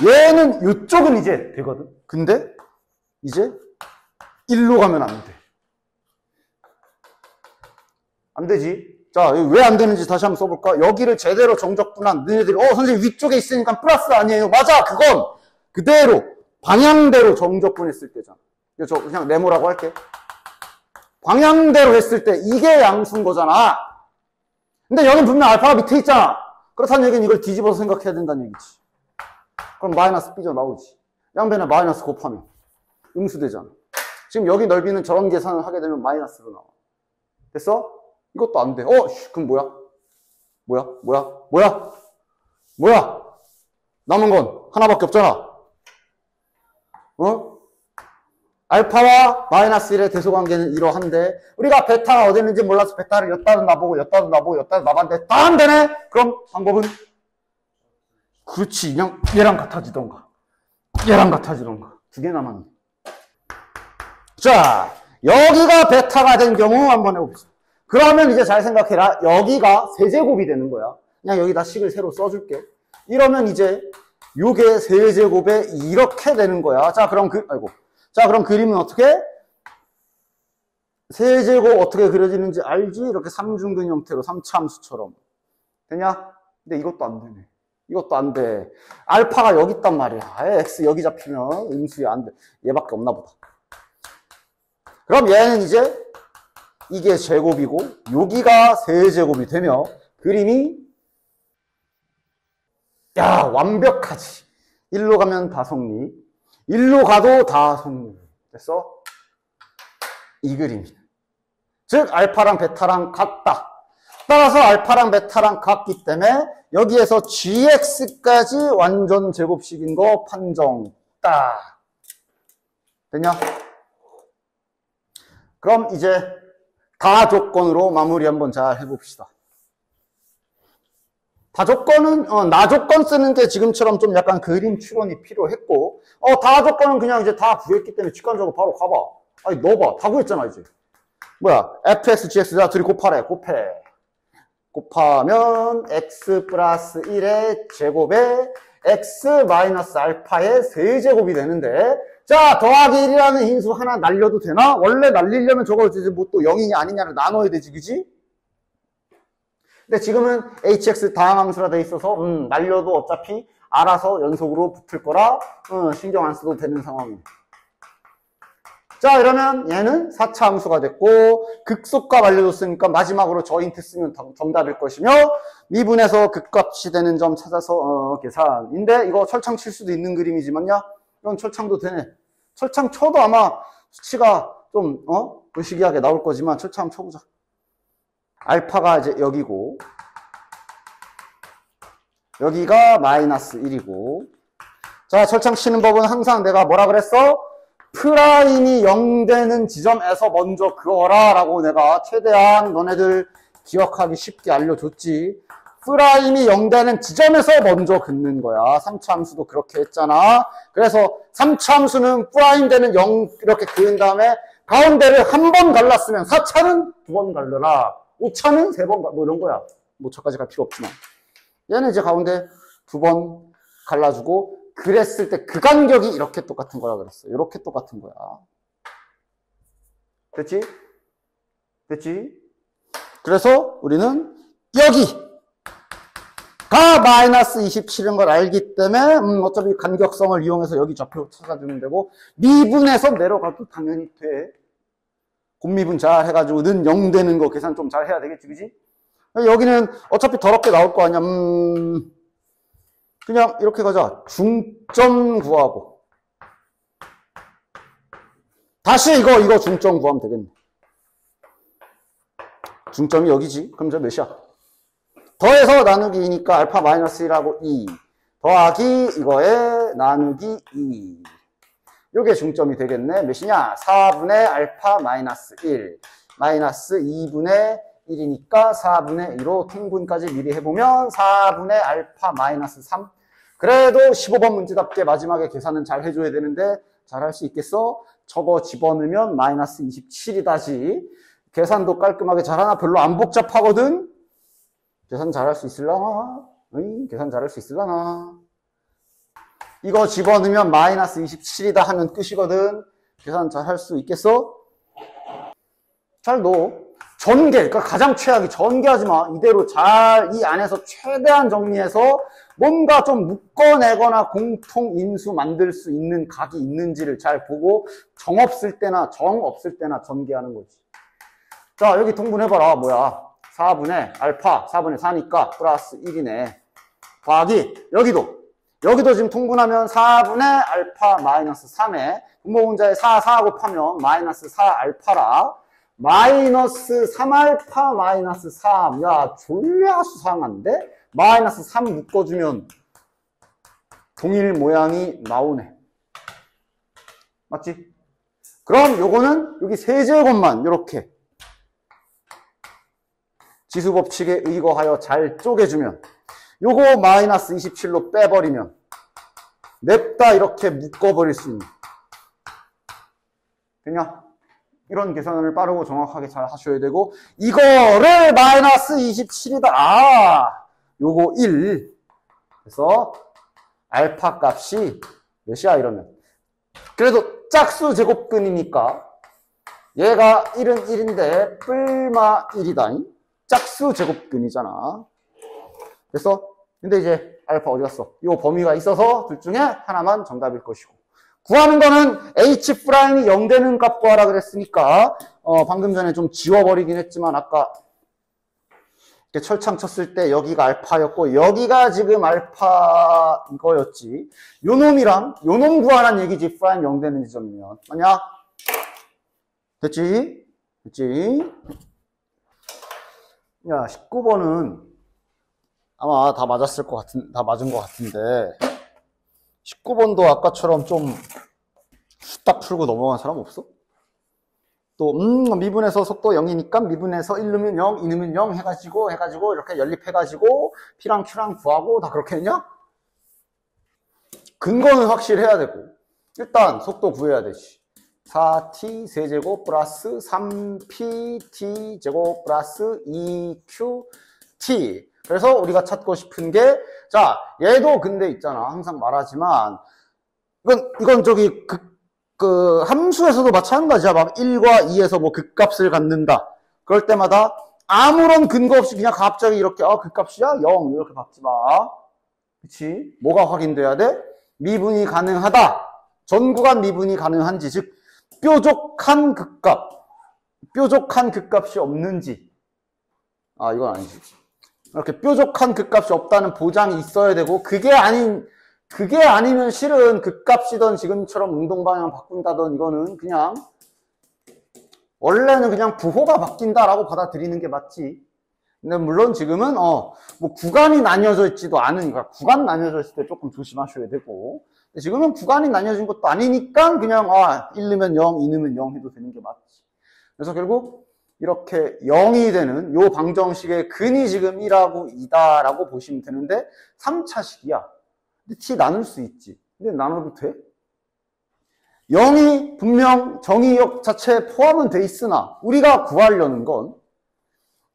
얘는 이쪽은 이제 되거든. 근데 이제 1로 가면 안 돼. 안 되지. 자, 왜 안 되는지 다시 한번 써볼까? 여기를 제대로 정적분한 너희들이 선생님 위쪽에 있으니까 플러스 아니에요. 맞아. 그건 그대로 방향대로 정적분했을 때잖아. 저 그냥 네모라고 할게. 방향대로 했을 때 이게 양수인 거잖아. 근데 여긴 분명 알파가 밑에 있잖아. 그렇다는 얘기는 이걸 뒤집어서 생각해야 된다는 얘기지. 그럼 마이너스 삐져나오지. 양변에 마이너스 곱하면 음수되잖아. 지금 여기 넓이는 저런 계산을 하게 되면 마이너스로 나와. 됐어? 이것도 안 돼. 그럼 뭐야? 남은 건 하나밖에 없잖아. 알파와 마이너스 1의 대소관계는 이러한데, 우리가 베타가 어디 있는지 몰라서 베타를 엿다도 나보고 나봤는데 다 안 되네? 그럼 방법은? 그렇지. 그냥 얘랑 같아지던가. 두 개 남았네. 자, 여기가 베타가 된 경우 한번 해봅시다. 그러면 이제 잘 생각해라. 여기가 세제곱이 되는 거야. 그냥 여기다 식을 새로 써줄게. 이러면 이제 요게 세제곱에 이렇게 되는 거야. 자, 그럼 그럼 그림은 어떻게? 세제곱 어떻게 그려지는지 알지? 이렇게 삼중근 형태로 삼차함수처럼. 되냐? 근데 이것도 안 되네. 이것도 안 돼. 알파가 여기 있단 말이야. x 여기 잡히면 음수야 안 돼. 얘밖에 없나 보다. 그럼 얘는 이제 이게 제곱이고 여기가 세제곱이 되며 그림이 야 완벽하지. 1로 가면 다 성립. 1로 가도 다 성립. 됐어? 이 그림이야. 즉 알파랑 베타랑 같다. 따라서 알파랑 베타랑 같기 때문에 여기에서 gx까지 완전 제곱식인 거 판정. 딱. 됐냐? 그럼 이제 다 조건으로 마무리 한번 잘 해봅시다. 다 조건은 나 조건 쓰는 게 지금처럼 좀 약간 그림 추론이 필요했고 다 조건은 그냥 이제 다 구했기 때문에 직관적으로 바로 가봐. 아니 넣어봐. 다 구했잖아 이제. 뭐야 fx, gx 자 둘이 곱하래. 곱하면 x 플러스 1의 제곱에 x 마이너스 알파의 세제곱이 되는데 자 더하기 1이라는 인수 하나 날려도 되나? 원래 날리려면 저걸 이제 뭐 또 0이냐 아니냐를 나눠야 되지 그지? 근데 지금은 hx 다항함수라 돼 있어서 날려도 어차피 알아서 연속으로 붙을 거라 신경 안 써도 되는 상황이에요. 자 이러면 얘는 4차 함수가 됐고 극속값 알려줬으니까 마지막으로 저 인트 쓰면 정답일 것이며 미분에서 극값이 되는 점 찾아서 계산인데 이거 철창 칠 수도 있는 그림이지만요 이건 철창도 되네. 철창 쳐도 아마 수치가 좀 의식이하게 나올 거지만 철창 한번 쳐보자. 알파가 이제 여기고 여기가 마이너스 1이고 자 철창 치는 법은 항상 내가 뭐라 그랬어? 프라임이 0 되는 지점에서 먼저 그어라 라고 내가 최대한 너네들 기억하기 쉽게 알려줬지. 프라임이 0 되는 지점에서 먼저 긋는 거야. 3차 함수도 그렇게 했잖아. 그래서 3차 함수는 프라임 되는 0 이렇게 그은 다음에 가운데를 한 번 갈랐으면 4차는 2번 갈려라. 5차는 3번 뭐 이런 거야. 뭐 저까지 갈 필요 없지만. 얘는 이제 가운데 2번 갈라주고 그랬을 때 그 간격이 이렇게 똑같은 거라 그랬어. 이렇게 똑같은 거야. 됐지? 됐지? 그래서 우리는 여기가 마이너스 27인 걸 알기 때문에 어차피 간격성을 이용해서 여기 좌표 찾아주면 되고 미분에서 내려가도 당연히 돼. 곱미분 잘 해가지고 는 0 되는 거 계산 좀 잘 해야 되겠지 그지? 여기는 어차피 더럽게 나올 거 아니야. 그냥 이렇게 가자. 중점 구하고. 다시 이거 중점 구하면 되겠네. 중점이 여기지. 그럼 저 몇이야? 더해서 나누기 2니까 알파 마이너스 1하고 2. 더하기 이거에 나누기 2. 요게 중점이 되겠네. 몇이냐? 4분의 알파 마이너스 1. 마이너스 2분의 1이니까 4분의 1로 통분까지 미리 해보면 4분의 알파 마이너스 3. 그래도 15번 문제답게 마지막에 계산은 잘 해줘야 되는데 잘 할 수 있겠어? 저거 집어넣으면 마이너스 27이다지. 계산도 깔끔하게 잘하나? 별로 안 복잡하거든? 계산 잘할 수 있을라나? 계산 잘할 수 있을라나? 이거 집어넣으면 마이너스 27이다 하면 끝이거든? 계산 잘할 수 있겠어? 잘 넣어. 전개, 그러니까 가장 최악이 전개하지 마. 이대로 잘 이 안에서 최대한 정리해서 뭔가 좀 묶어내거나 공통 인수 만들 수 있는 각이 있는지를 잘 보고 정 없을 때나 전개하는 거지. 자, 여기 통분해봐라. 뭐야? 4분의 알파, 4분의 4니까 플러스 1이네. 더하기, 여기도 지금 통분하면 4분의 알파 마이너스 3에 분모분자에 4 곱하면 마이너스 4알파라. 마이너스 3알파 마이너스 3. 야, 졸려 수상한데? 마이너스 3 묶어주면 동일 모양이 나오네. 맞지? 그럼 요거는 여기 세제곱만 요렇게 지수법칙에 의거하여 잘 쪼개주면 요거 마이너스 27로 빼버리면 냅다 이렇게 묶어버릴 수 있는. 되냐? 이런 계산을 빠르고 정확하게 잘 하셔야 되고 이거를 마이너스 27이다. 요거 1. 그래서 알파 값이 몇이야 이러면. 그래도 짝수 제곱근이니까 얘가 1은 1인데 뿔마 1이다. 짝수 제곱근이잖아. 그래서 근데 이제 알파 어디 갔어? 요 범위가 있어서 둘 중에 하나만 정답일 것이고. 구하는 거는 H'이 0 되는 값 구하라 그랬으니까 방금 전에 좀 지워버리긴 했지만 아까 이렇게 철창 쳤을 때 여기가 알파였고 여기가 지금 알파 이거였지. 요 놈이랑 요 놈 구하라는 얘기지. 프라임 0 되는 지점이면. 맞냐? 됐지? 됐지? 야, 19번은 아마 다 맞았을 것 같은, 다 맞은 것 같은데 19번도 아까처럼 좀 딱 풀고 넘어간 사람 없어? 또 미분에서 속도 0이니까 미분에서 1 넣으면 0, 2 넣으면 0 해가지고 이렇게 연립해가지고 P랑 Q랑 구하고 다 그렇게 했냐? 근거는 확실해야 되고 일단 속도 구해야 되지. 4t 세제곱 플러스 3pt 제곱 플러스 2qt. 그래서 우리가 찾고 싶은 게, 자, 얘도 근데 있잖아. 항상 말하지만, 이건 저기, 함수에서도 마찬가지야. 막 1과 2에서 뭐 극값을 갖는다. 그럴 때마다 아무런 근거 없이 그냥 갑자기 이렇게, 극값이야? 0. 이렇게 받지 마. 그치? 뭐가 확인돼야 돼? 미분이 가능하다. 전 구간 미분이 가능한지, 즉, 뾰족한 극값이 없는지. 이건 아니지. 이렇게 뾰족한 극값이 없다는 보장이 있어야 되고, 그게 아니면 실은 극값이던 지금처럼 운동방향 바꾼다던 이거는 그냥, 원래는 그냥 부호가 바뀐다라고 받아들이는 게 맞지. 근데 물론 지금은, 뭐 구간이 나뉘어져 있지도 않으니까, 구간 나뉘어져 있을 때 조금 조심하셔야 되고, 지금은 구간이 나뉘어진 것도 아니니까 그냥 1 넣으면 0, 2 넣으면 0 해도 되는 게 맞지. 그래서 결국 이렇게 0이 되는 요 방정식의 근이 지금 1하고 2다라고 보시면 되는데 3차식이야. 근데 t 나눌 수 있지. 근데 나눠도 돼? 0이 분명 정의역 자체에 포함은 돼 있으나 우리가 구하려는 건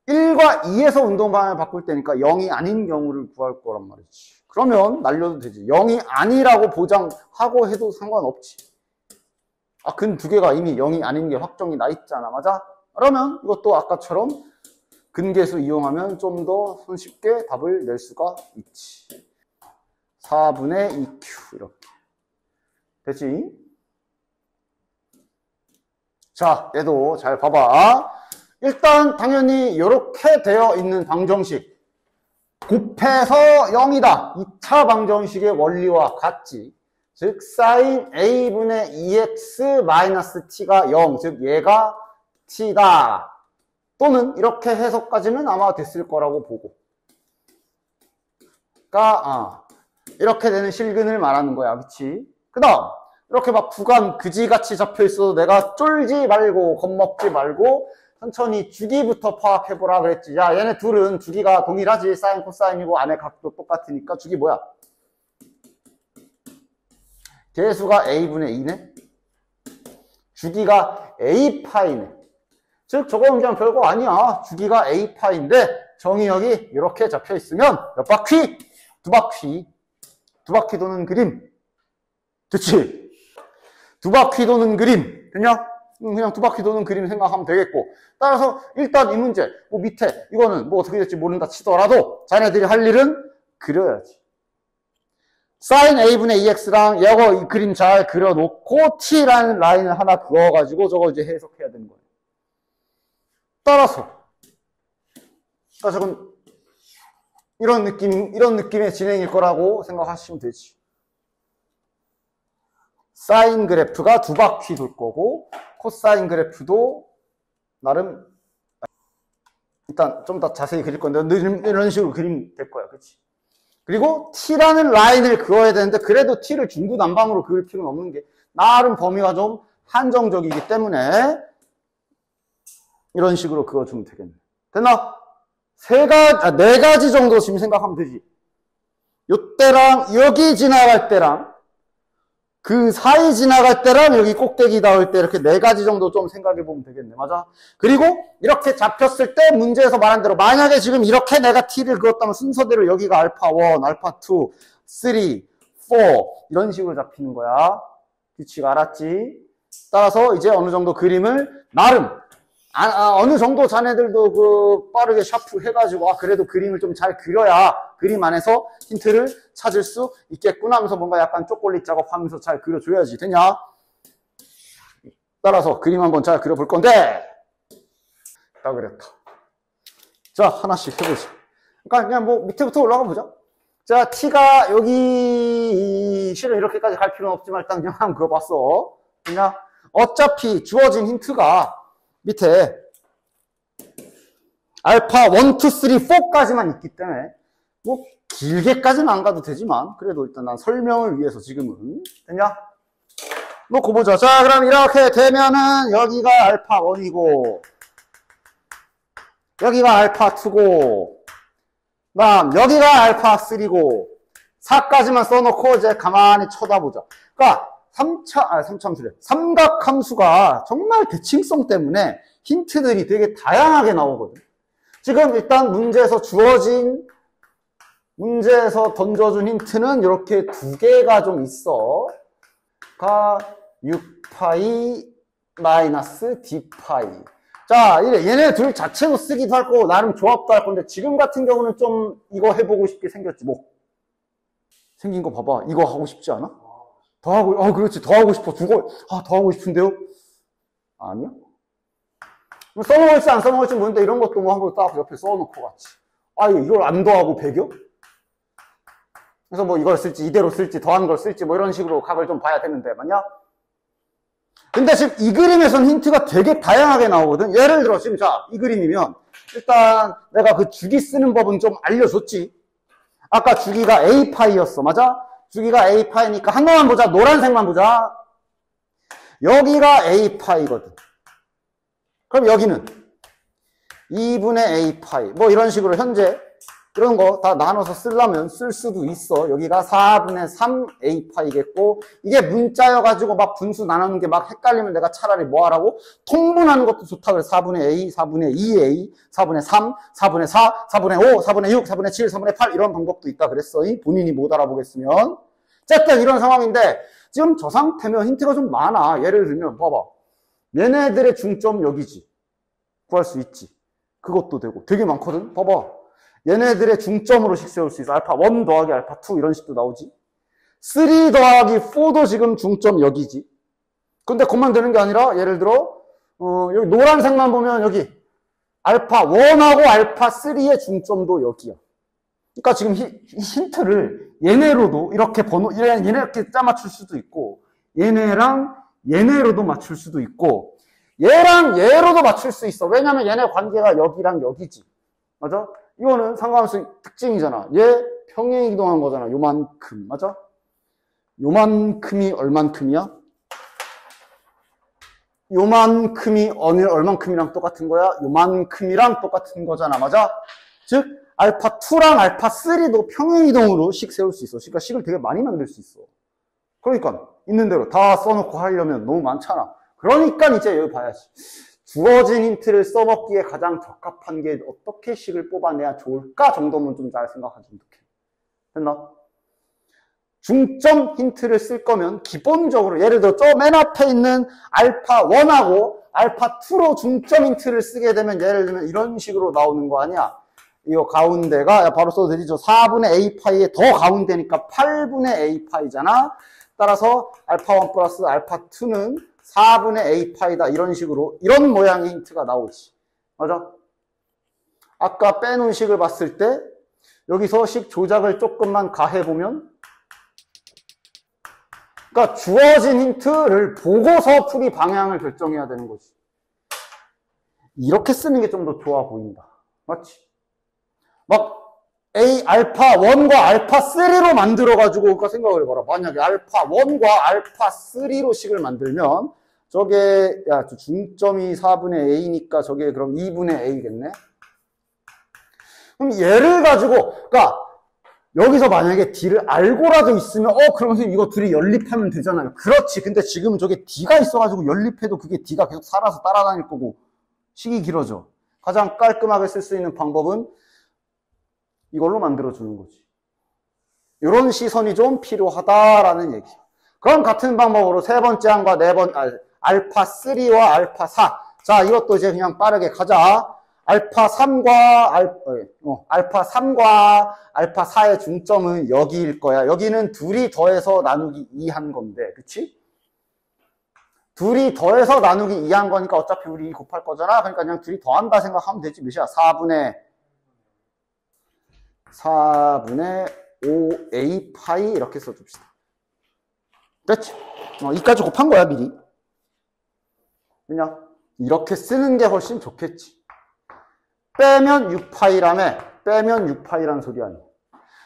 1과 2에서 운동 방향을 바꿀 때니까 0이 아닌 경우를 구할 거란 말이지. 그러면 날려도 되지. 0이 아니라고 보장하고 해도 상관없지. 근 두 개가 이미 0이 아닌 게 확정이 나 있잖아. 맞아? 그러면 이것도 아까처럼 근계수 이용하면 좀 더 손쉽게 답을 낼 수가 있지. 4분의 2q 이렇게. 됐지? 자, 얘도 잘 봐봐. 일단 당연히 이렇게 되어 있는 방정식. 곱해서 0이다. 2차 방정식의 원리와 같지. 즉 sin a분의 2x 마이너스 t가 0. 즉 얘가 t다. 또는 이렇게 해석까지는 아마 됐을 거라고 보고. 이렇게 되는 실근을 말하는 거야. 그치? 그 다음 이렇게 막 구간 그지같이 잡혀 있어도 내가 쫄지 말고 겁먹지 말고 천천히 주기부터 파악해보라 그랬지. 야, 얘네 둘은 주기가 동일하지. 사인, 코사인이고 안에 각도 똑같으니까 주기 뭐야? 계수가 a분의 2네? 주기가 a파이네. 즉, 저거는 그냥 별거 아니야. 주기가 a파인데 정의역이 이렇게 잡혀 있으면 몇 바퀴? 두 바퀴. 두 바퀴 도는 그림. 됐지? 두 바퀴 도는 그림. 됐냐? 그냥 두 바퀴 도는 그림 생각하면 되겠고. 따라서 일단 이 문제, 밑에 이거는 어떻게 될지 모른다 치더라도 자네들이 할 일은 그려야지. sin a분의 2x랑 이거 이 그림 잘 그려놓고 t라는 라인을 하나 그어가지고 저거 이제 해석해야 되는 거예요. 따라서 저건 이런 느낌의 진행일 거라고 생각하시면 되지. 사인 그래프가 두 바퀴 돌 거고 코사인 그래프도 나름 일단 좀 더 자세히 그릴 건데 이런 식으로 그리면 될 거야. 그치? 그리고 t라는 라인을 그어야 되는데 그래도 t를 중구난방으로 그을 필요는 없는 게 나름 범위가 좀 한정적이기 때문에 이런 식으로 그어주면 되겠네. 됐나? 네 가지 정도 지금 생각하면 되지. 요때랑 여기 지나갈 때랑 그 사이 지나갈 때랑 여기 꼭대기 닿을 때 이렇게 네 가지 정도 좀 생각해 보면 되겠네. 맞아? 그리고 이렇게 잡혔을 때 문제에서 말한 대로 만약에 지금 이렇게 내가 t를 그었다면 순서대로 여기가 알파 1, 알파 2, 3, 4 이런 식으로 잡히는 거야. 규칙 알았지? 따라서 이제 어느 정도 그림을 나름 어느 정도 자네들도 그 빠르게 샤프 해가지고 그래도 그림을 좀 잘 그려야 그림 안에서 힌트를 찾을 수 있겠구나 하면서 뭔가 약간 초콜릿 작업하면서 잘 그려줘야지. 됐냐? 따라서 그림 한번 잘 그려볼 건데 딱 그랬다. 자, 하나씩 해보자. 그러니까 그냥 뭐 밑에부터 올라가 보자. 자, t가 여기 실은 이렇게까지 갈 필요는 없지만 일단 그냥 한번 그려봤어. 그냥 어차피 주어진 힌트가 밑에 알파 1, 2, 3, 4까지만 있기 때문에 뭐 길게까지는 안 가도 되지만 그래도 일단 난 설명을 위해서 지금은 됐냐? 놓고 보자. 자, 그럼 이렇게 되면은 여기가 알파 1이고 여기가 알파 2고 그다음 여기가 알파 3고 4까지만 써놓고 이제 가만히 쳐다보자. 그러니까 삼각함수가 정말 대칭성 때문에 힌트들이 되게 다양하게 나오거든. 지금 일단 문제에서 던져준 힌트는 이렇게 두 개가 좀 있어. 가 6파이 마이너스 d파이. 자, 얘네 둘 자체로 쓰기도 할 거고 나름 조합도 할 건데 지금 같은 경우는 좀 이거 해보고 싶게 생겼지. 뭐 생긴 거 봐봐. 이거 하고 싶지 않아? 더 하고, 그렇지. 더 하고 싶어. 더 하고 싶은데요? 아니야? 써먹을지 안 써먹을지 모르는데 이런 것도 뭐 한번 딱 옆에 써놓고 같이. 이걸 안 더하고 배겨? 그래서 뭐 이걸 쓸지, 이대로 쓸지, 더한 걸 쓸지, 뭐 이런 식으로 각을 좀 봐야 되는데, 맞냐? 근데 지금 이 그림에선 힌트가 되게 다양하게 나오거든? 예를 들어, 지금 이 그림이면, 일단 내가 그 주기 쓰는 법은 좀 알려줬지? 아까 주기가 A파이였어. 맞아? 주기가 A파이니까 하나만 보자. 노란색만 보자. 여기가 A파이거든. 그럼 여기는 2분의 A파이. 뭐 이런 식으로 현재 이런 거 다 나눠서 쓰려면 쓸 수도 있어. 여기가 4분의 3 A파이겠고 이게 문자여가지고 막 분수 나누는 게 막 헷갈리면 내가 차라리 뭐 하라고? 통분하는 것도 좋다 그래. 4분의 A, 4분의 2A, 4분의 3, 4분의 4, 4분의 5, 4분의 6, 4분의 7, 4분의 8 이런 방법도 있다 그랬어. 본인이 못 알아보겠으면. 어쨌든 이런 상황인데 지금 저 상태면 힌트가 좀 많아. 예를 들면 봐봐. 얘네들의 중점 여기지. 구할 수 있지. 그것도 되고 되게 많거든. 봐봐. 얘네들의 중점으로씩 세울 수 있어. 알파 1 더하기 알파 2 이런 식도 나오지. 3 더하기 4도 지금 중점 여기지. 근데 그것만 되는 게 아니라 예를 들어 여기 노란색만 보면 여기 알파 1하고 알파 3의 중점도 여기야. 그러니까 지금 힌트를 얘네로도 이렇게 얘네 이렇게 짜맞출 수도 있고 얘네랑 얘네로도 맞출 수도 있고 얘랑 얘로도 맞출 수 있어. 왜냐면 얘네 관계가 여기랑 여기지. 맞아? 이거는 상관함수 특징이잖아. 얘 평행 이동한 거잖아. 요만큼. 맞아? 요만큼이 얼만큼이야? 요만큼이 얼만큼이랑 똑같은 거야? 요만큼이랑 똑같은 거잖아. 맞아? 즉 알파 2랑 알파 3도 평행 이동으로 식 세울 수 있어. 그러니까 식을 되게 많이 만들 수 있어. 그러니까 있는 대로 다 써놓고 하려면 너무 많잖아. 그러니까 이제 여기 봐야지. 주어진 힌트를 써먹기에 가장 적합한 게 어떻게 식을 뽑아내야 좋을까 정도면 좀 잘 생각하시면 좋겠네. 됐나? 중점 힌트를 쓸 거면 기본적으로 예를 들어 저 맨 앞에 있는 알파 1하고 알파 2로 중점 힌트를 쓰게 되면 예를 들면 이런 식으로 나오는 거 아니야? 이거 가운데가 바로 써도 되죠. 4분의 A파이의 더 가운데니까 8분의 A파이잖아. 따라서 알파 1 플러스 알파 2는 4분의 A파이다. 이런 식으로 이런 모양의 힌트가 나오지. 맞아? 아까 빼놓은 식을 봤을 때 여기서 식 조작을 조금만 가해보면 그러니까 주어진 힌트를 보고서 풀이 방향을 결정해야 되는 거지. 이렇게 쓰는 게 좀 더 좋아 보인다. 맞지? 막 알파 1과 알파 3로 만들어가지고 그러니까 생각을 해봐라. 만약에 알파 1과 알파 3로 식을 만들면 저게 중점이 4분의 A니까 저게 그럼 2분의 A겠네? 그럼 얘를 가지고 그러니까 여기서 만약에 D를 알고라도 있으면 그러면서 이거 둘이 연립하면 되잖아요. 그렇지. 근데 지금은 저게 D가 있어가지고 연립해도 그게 D가 계속 살아서 따라다닐 거고 식이 길어져. 가장 깔끔하게 쓸 수 있는 방법은 이걸로 만들어주는 거지. 이런 시선이 좀 필요하다라는 얘기. 그럼 같은 방법으로 세 번째 항과 알파 3와 알파 4. 자, 이것도 이제 그냥 빠르게 가자. 알파 3과 알파 4의 중점은 여기일 거야. 여기는 둘이 더해서 나누기 2 한 건데, 그치? 둘이 더해서 나누기 2 한 거니까 어차피 우리 2 곱할 거잖아. 그러니까 그냥 둘이 더한다 생각하면 되지. 몇이야? 4분의 5a 파이 이렇게 써줍시다. 됐지? 이까지 곱한 거야, 미리. 그냥 이렇게 쓰는 게 훨씬 좋겠지. 빼면 6파이라며. 빼면 6파이라는 소리 아니야.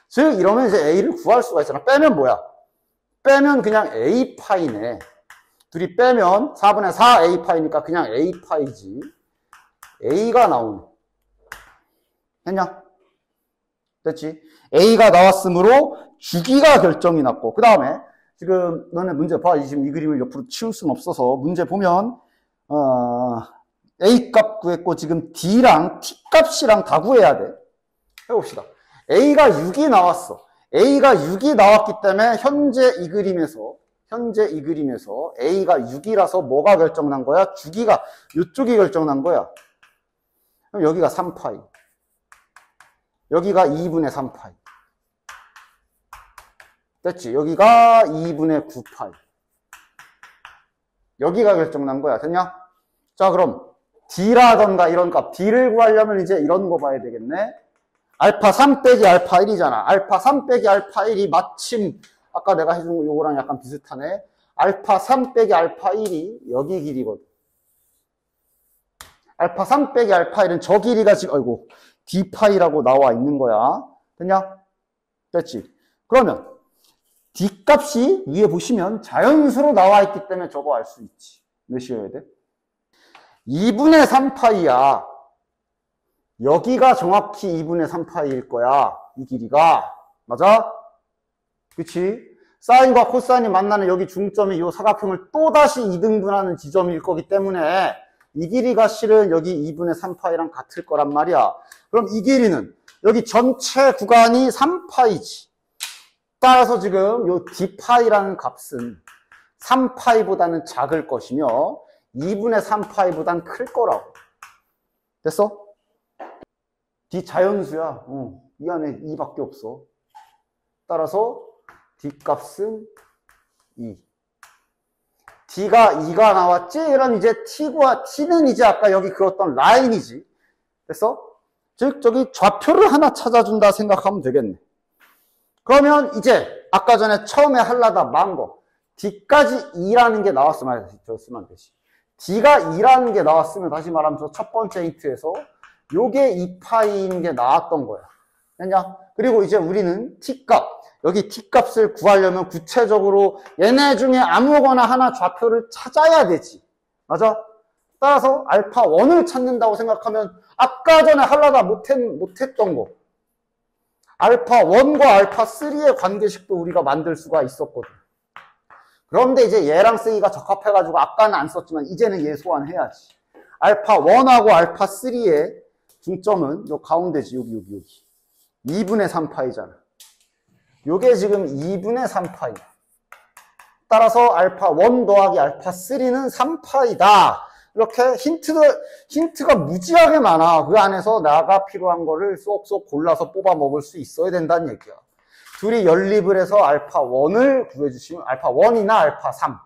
즉 이러면 이제 a를 구할 수가 있잖아. 빼면 뭐야? 빼면 그냥 a 파이네. 둘이 빼면 4분의 4 a 파이니까 그냥 a 파이지. a가 나오네. 됐냐? 됐지? a가 나왔으므로 주기가 결정이 났고, 그 다음에 지금 너네 문제 봐. 지금 이 그림을 옆으로 치울 수는 없어서 문제 보면 a 값 구했고 지금 d랑 t 값이랑 다 구해야 돼. 해봅시다. a가 6이 나왔어. a가 6이 나왔기 때문에 현재 이 그림에서 a가 6이라서 뭐가 결정난 거야? 주기가 이쪽이 결정난 거야. 그럼 여기가 3파이. 여기가 2분의 3파이. 됐지? 여기가 2분의 9파이. 여기가 결정난 거야. 됐냐? 자, 그럼 D라던가 이런 값, D를 구하려면 이제 이런 거 봐야 되겠네. 알파 3 빼기 알파 1이잖아. 알파 3 빼기 알파 1이 마침 아까 내가 해준 거 요거랑 약간 비슷하네. 알파 3 빼기 알파 1이 여기 길이거든. 알파 3 빼기 알파 1은 저 길이가 지금 D파이라고 나와 있는 거야. 됐냐? 됐지? 그러면 D 값이 위에 보시면 자연수로 나와 있기 때문에 저거 알 수 있지. 몇이어야 돼? 2분의 3파이야. 여기가 정확히 2분의 3파이일 거야. 이 길이가. 맞아? 그치? 사인과 코사인이 만나는 여기 중점이 이 사각형을 또다시 2등분하는 지점일 거기 때문에 이 길이가 실은 여기 2분의 3파이랑 같을 거란 말이야. 그럼 이 길이는 여기 전체 구간이 3파이지. 따라서 지금 요 d파이라는 값은 3파이보다는 작을 것이며 2분의 3파이보단 클 거라고. 됐어? d 자연수야. 이 안에 2밖에 없어. 따라서 d 값은 2. d가 2가 나왔지? 이런 이제 t는 이제 아까 여기 그었던 라인이지. 됐어? 즉 저기 좌표를 하나 찾아준다 생각하면 되겠네. 그러면 이제 아까 전에 처음에 하려다 만 거 d까지 2라는 게 나왔으면 되지. d가 2라는 게 나왔으면 다시 말하면 저 첫 번째 힌트에서 요게 2파이인 게 나왔던 거야. 됐냐? 그리고 이제 우리는 t값, 여기 t값을 구하려면 구체적으로 얘네 중에 아무거나 하나 좌표를 찾아야 되지. 맞아? 따라서 알파 1을 찾는다고 생각하면 아까 전에 하려다 못했던 거 알파 1과 알파 3의 관계식도 우리가 만들 수가 있었거든. 그런데 이제 얘랑 쓰기가 적합해가지고 아까는 안 썼지만 이제는 얘 소환해야지. 알파 1하고 알파 3의 중점은 요 가운데지. 여기 2분의 3파이잖아. 요게 지금 2분의 3파이. 따라서 알파 1 더하기 알파 3는 3파이다. 이렇게 힌트가 무지하게 많아. 그 안에서 나가 필요한 거를 쏙쏙 골라서 뽑아 먹을 수 있어야 된다는 얘기야. 둘이 연립을 해서 알파 1을 구해주시면 알파 1이나 알파 3.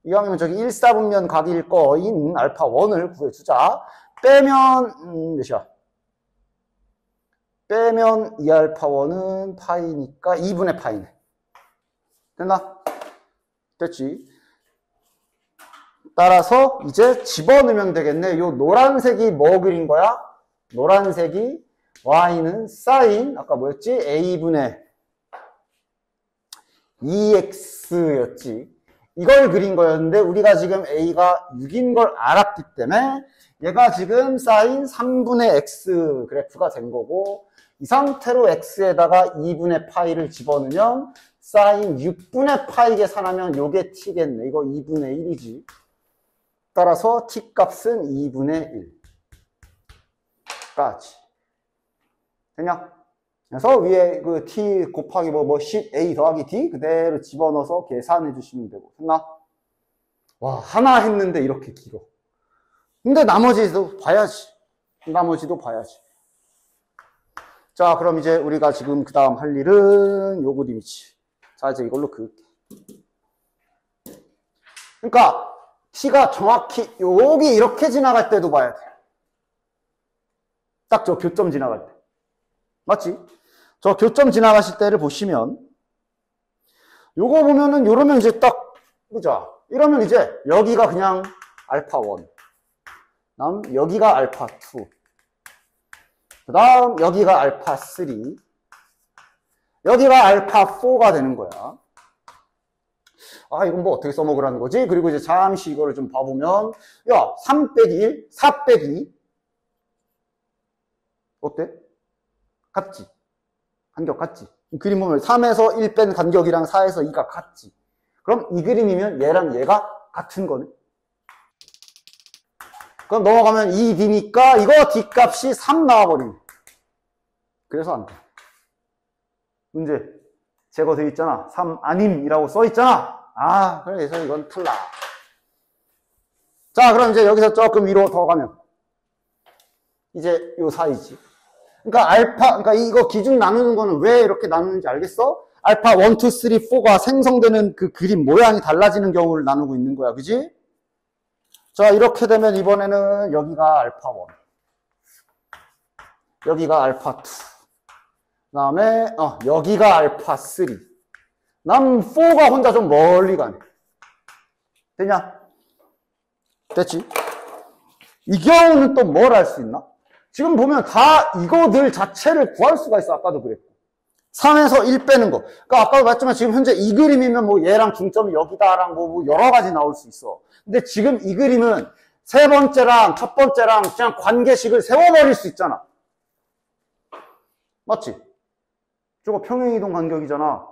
이왕이면 저기 1사분면 각일 거인 알파 1을 구해주자. 빼면 몇이야? 빼면 2알파 1은 파이니까 2분의 파이네. 됐나? 됐지? 따라서 이제 집어넣으면 되겠네. 요 노란색이 뭐 그린 거야? 노란색이 y는 사인 아까 뭐였지? a분의 2x였지. 이걸 그린 거였는데 우리가 지금 a가 6인 걸 알았기 때문에 얘가 지금 사인 3분의 x 그래프가 된 거고 이 상태로 x에다가 2분의 파이를 집어넣으면 사인 6분의 파이 계산하면 요게 t겠네. 이거 2분의 1이지. 따라서 t 값은 2분의 1까지. 되냐? 그래서 위에 그 t 곱하기 뭐 10a 더하기 d 그대로 집어넣어서 계산해 주시면 되고. 됐나? 와, 하나 했는데 이렇게 길어. 근데 나머지도 봐야지. 나머지도 봐야지. 자, 그럼 이제 우리가 지금 그 다음 할 일은 요 그림이지. 자, 이제 이걸로 그을게. 그러니까 t가 정확히 여기 이렇게 지나갈 때도 봐야 돼. 딱 저 교점 지나갈 때. 맞지? 저 교점 지나가실 때를 보시면 요거 보면은 요러면 이제 딱 보자. 이러면 이제 여기가 그냥 알파 1. 다음 여기가 알파 2. 그 다음 여기가 알파 3. 여기가 알파 4가 되는 거야. 아, 이건 뭐 어떻게 써먹으라는 거지? 그리고 이제 잠시 이거를 좀 봐보면, 야, 3 빼기 1, 4 빼기 2. 어때? 같지? 간격 같지? 그림 보면 3에서 1 뺀 간격이랑 4에서 2가 같지? 그럼 이 그림이면 얘랑 얘가 같은 거네. 그럼 넘어가면 2D니까 이거 D값이 3 나와버리네. 그래서 안 돼. 문제. 제거되어 있잖아. 3 아님이라고 써 있잖아. 아, 그래서 이건 탈락. 자, 그럼 이제 여기서 조금 위로 더 가면 이제 요 사이지. 그러니까 이거 기준 나누는 거는 왜 이렇게 나누는지 알겠어? 알파 1, 2, 3, 4가 생성되는 그 그림 모양이 달라지는 경우를 나누고 있는 거야. 그지? 자, 이렇게 되면 이번에는 여기가 알파 1. 여기가 알파 2. 그 다음에, 여기가 알파 3. 남 4가 혼자 좀 멀리 가네. 되냐? 됐지? 이 경우는 또 뭘 할 수 있나? 지금 보면 다 이거들 자체를 구할 수가 있어. 아까도 그랬고. 3에서 1 빼는 거. 그러니까 아까도 봤지만 지금 현재 이 그림이면 뭐 얘랑 중점이 여기다랑 뭐 여러 가지 나올 수 있어. 근데 지금 이 그림은 세 번째랑 첫 번째랑 그냥 관계식을 세워버릴 수 있잖아. 맞지? 저거 평행이동 간격이잖아.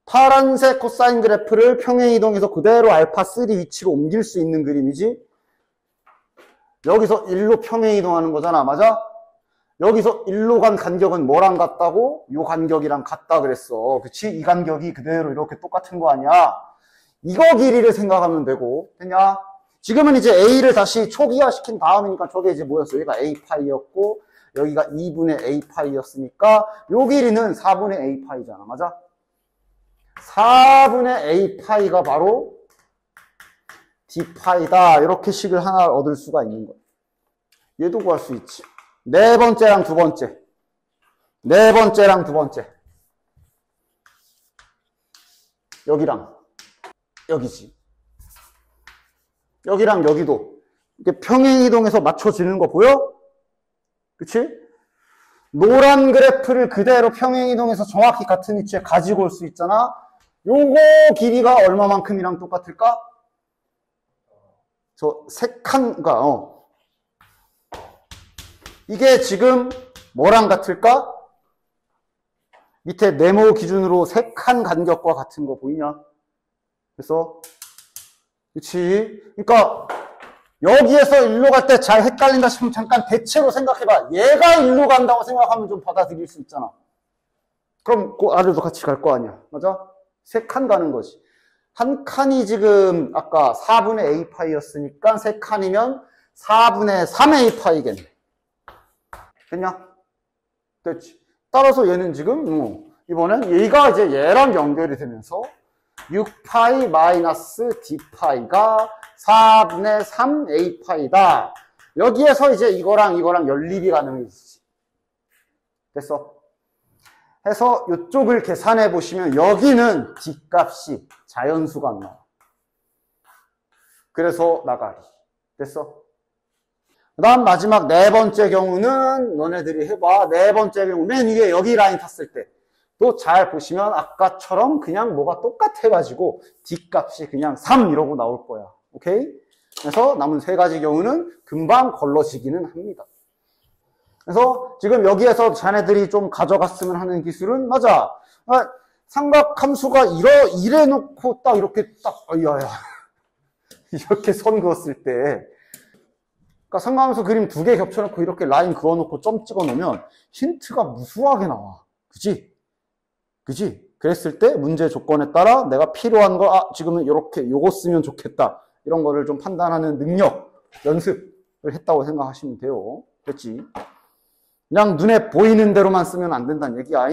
파란색 코사인 그래프를 평행이동해서 그대로 알파 3 위치로 옮길 수 있는 그림이지. 여기서 1로 평행이동하는 거잖아. 맞아? 여기서 1로 간 간격은 뭐랑 같다고? 요 간격이랑 같다 그랬어. 그치? 이 간격이 그대로 이렇게 똑같은 거 아니야? 이거 길이를 생각하면 되고. 됐냐? 지금은 이제 A를 다시 초기화시킨 다음이니까 저게 이제 뭐였어? 여기가 A 파이였고 여기가 2분의 A 파이였으니까 요 길이는 4분의 A 파이잖아. 맞아? 4분의 A 파이가 바로 D 파이다. 이렇게 식을 하나 얻을 수가 있는 거야. 얘도 구할 수 있지. 네 번째랑 두 번째. 네 번째랑 두 번째. 여기랑 여기지. 여기랑 여기도 이렇게 평행이동해서 맞춰지는 거 보여? 그치? 노란 그래프를 그대로 평행이동해서 정확히 같은 위치에 가지고 올 수 있잖아. 요거 길이가 얼마만큼이랑 똑같을까? 저 세 칸가 이게 지금 뭐랑 같을까? 밑에 네모 기준으로 세 칸 간격과 같은 거 보이냐? 그래서 그치? 그러니까 여기에서 일로 갈 때 잘 헷갈린다 싶으면 잠깐 대체로 생각해봐. 얘가 일로 간다고 생각하면 좀 받아들일 수 있잖아. 그럼 그 아래도 같이 갈 거 아니야. 맞아? 세 칸 가는 거지. 한 칸이 지금 아까 4분의 A 파이였으니까 세 칸이면 4분의 3A 파이겠네. 됐냐? 됐지. 따라서 얘는 지금 이번엔 얘가 이제 얘랑 연결이 되면서 6파이 마이너스 D파이가 4분의 3A파이다. 여기에서 이제 이거랑 연립이 가능해지지. 됐어? 해서 이쪽을 계산해 보시면 여기는 D값이 자연수가 안 나와. 그래서 나가리. 됐어? 그 다음 마지막 네 번째 경우는 너네들이 해봐. 네 번째 경우 맨 위에 여기 라인 탔을 때 또 잘 보시면 아까처럼 그냥 뭐가 똑같아가지고 D값이 그냥 3 이러고 나올 거야. 오케이? 그래서 남은 세 가지 경우는 금방 걸러지기는 합니다. 그래서 지금 여기에서 자네들이 좀 가져갔으면 하는 기술은 맞아. 삼각함수가 이래 놓고 딱 이렇게 딱 야야 이렇게 선 그었을 때 그러니까 삼각함수 그림 2개 겹쳐놓고 이렇게 라인 그어놓고 점 찍어놓으면 힌트가 무수하게 나와. 그지? 그랬을 때 문제 조건에 따라 내가 필요한 거 지금은 이렇게 요거 쓰면 좋겠다. 이런 거를 좀 판단하는 능력, 연습을 했다고 생각하시면 돼요. 됐지? 그냥 눈에 보이는 대로만 쓰면 안 된다는 얘기야.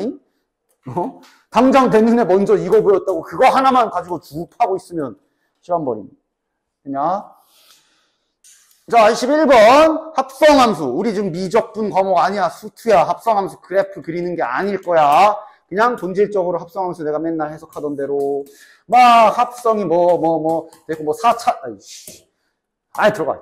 당장 내 눈에 먼저 이거 보였다고 그거 하나만 가지고 쭉 파고 있으면 시간 버립니다. 그냥 자, 21번 합성함수. 우리 지금 미적분 과목 아니야. 수투야. 합성함수 그래프 그리는 게 아닐 거야. 그냥 본질적으로 합성함수 내가 맨날 해석하던 대로 막 합성이 되고 4차 들어가.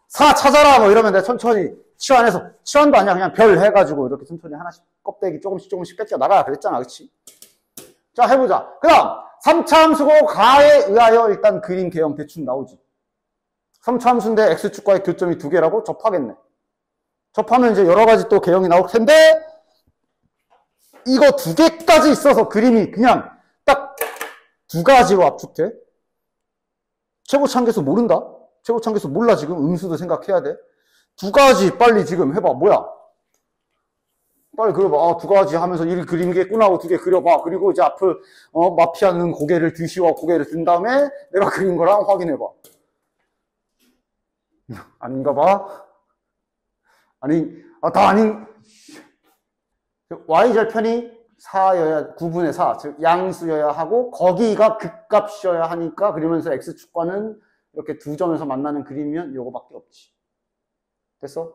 4 찾아라 이러면 내가 천천히 치환해서 치환도 아니야. 그냥 별 해가지고 이렇게 천천히 하나씩 껍데기 조금씩 뺏겨 나가. 그랬잖아. 그치? 자, 해보자. 그 다음 3차 함수고 가에 의하여 일단 그림 개형 대충 나오지. 3차 함수인데 x축과의 교점이 2개라고? 접하겠네. 접하면 이제 여러 가지 또 개형이 나올 텐데 이거 2개까지 있어서 그림이 그냥 딱 2가지로 압축돼. 최고차항계수 모른다? 최고차항계수 몰라 지금? 음수도 생각해야 돼. 2가지 빨리 지금 해봐. 뭐야? 빨리 그려봐. 2가지 하면서 이 그림 겠구나 하고 2개 그려봐. 그리고 이제 앞을 마피아는 고개를 드시고 고개를 든 다음에 내가 그린 거랑 확인해봐. 아닌가 봐. 다 아닌. y절편이 4여야 9분의 4, 즉 양수여야 하고 거기가 극값이어야 하니까 그리면서 x축과는 이렇게 2점에서 만나는 그림이면 요거밖에 없지. 됐어?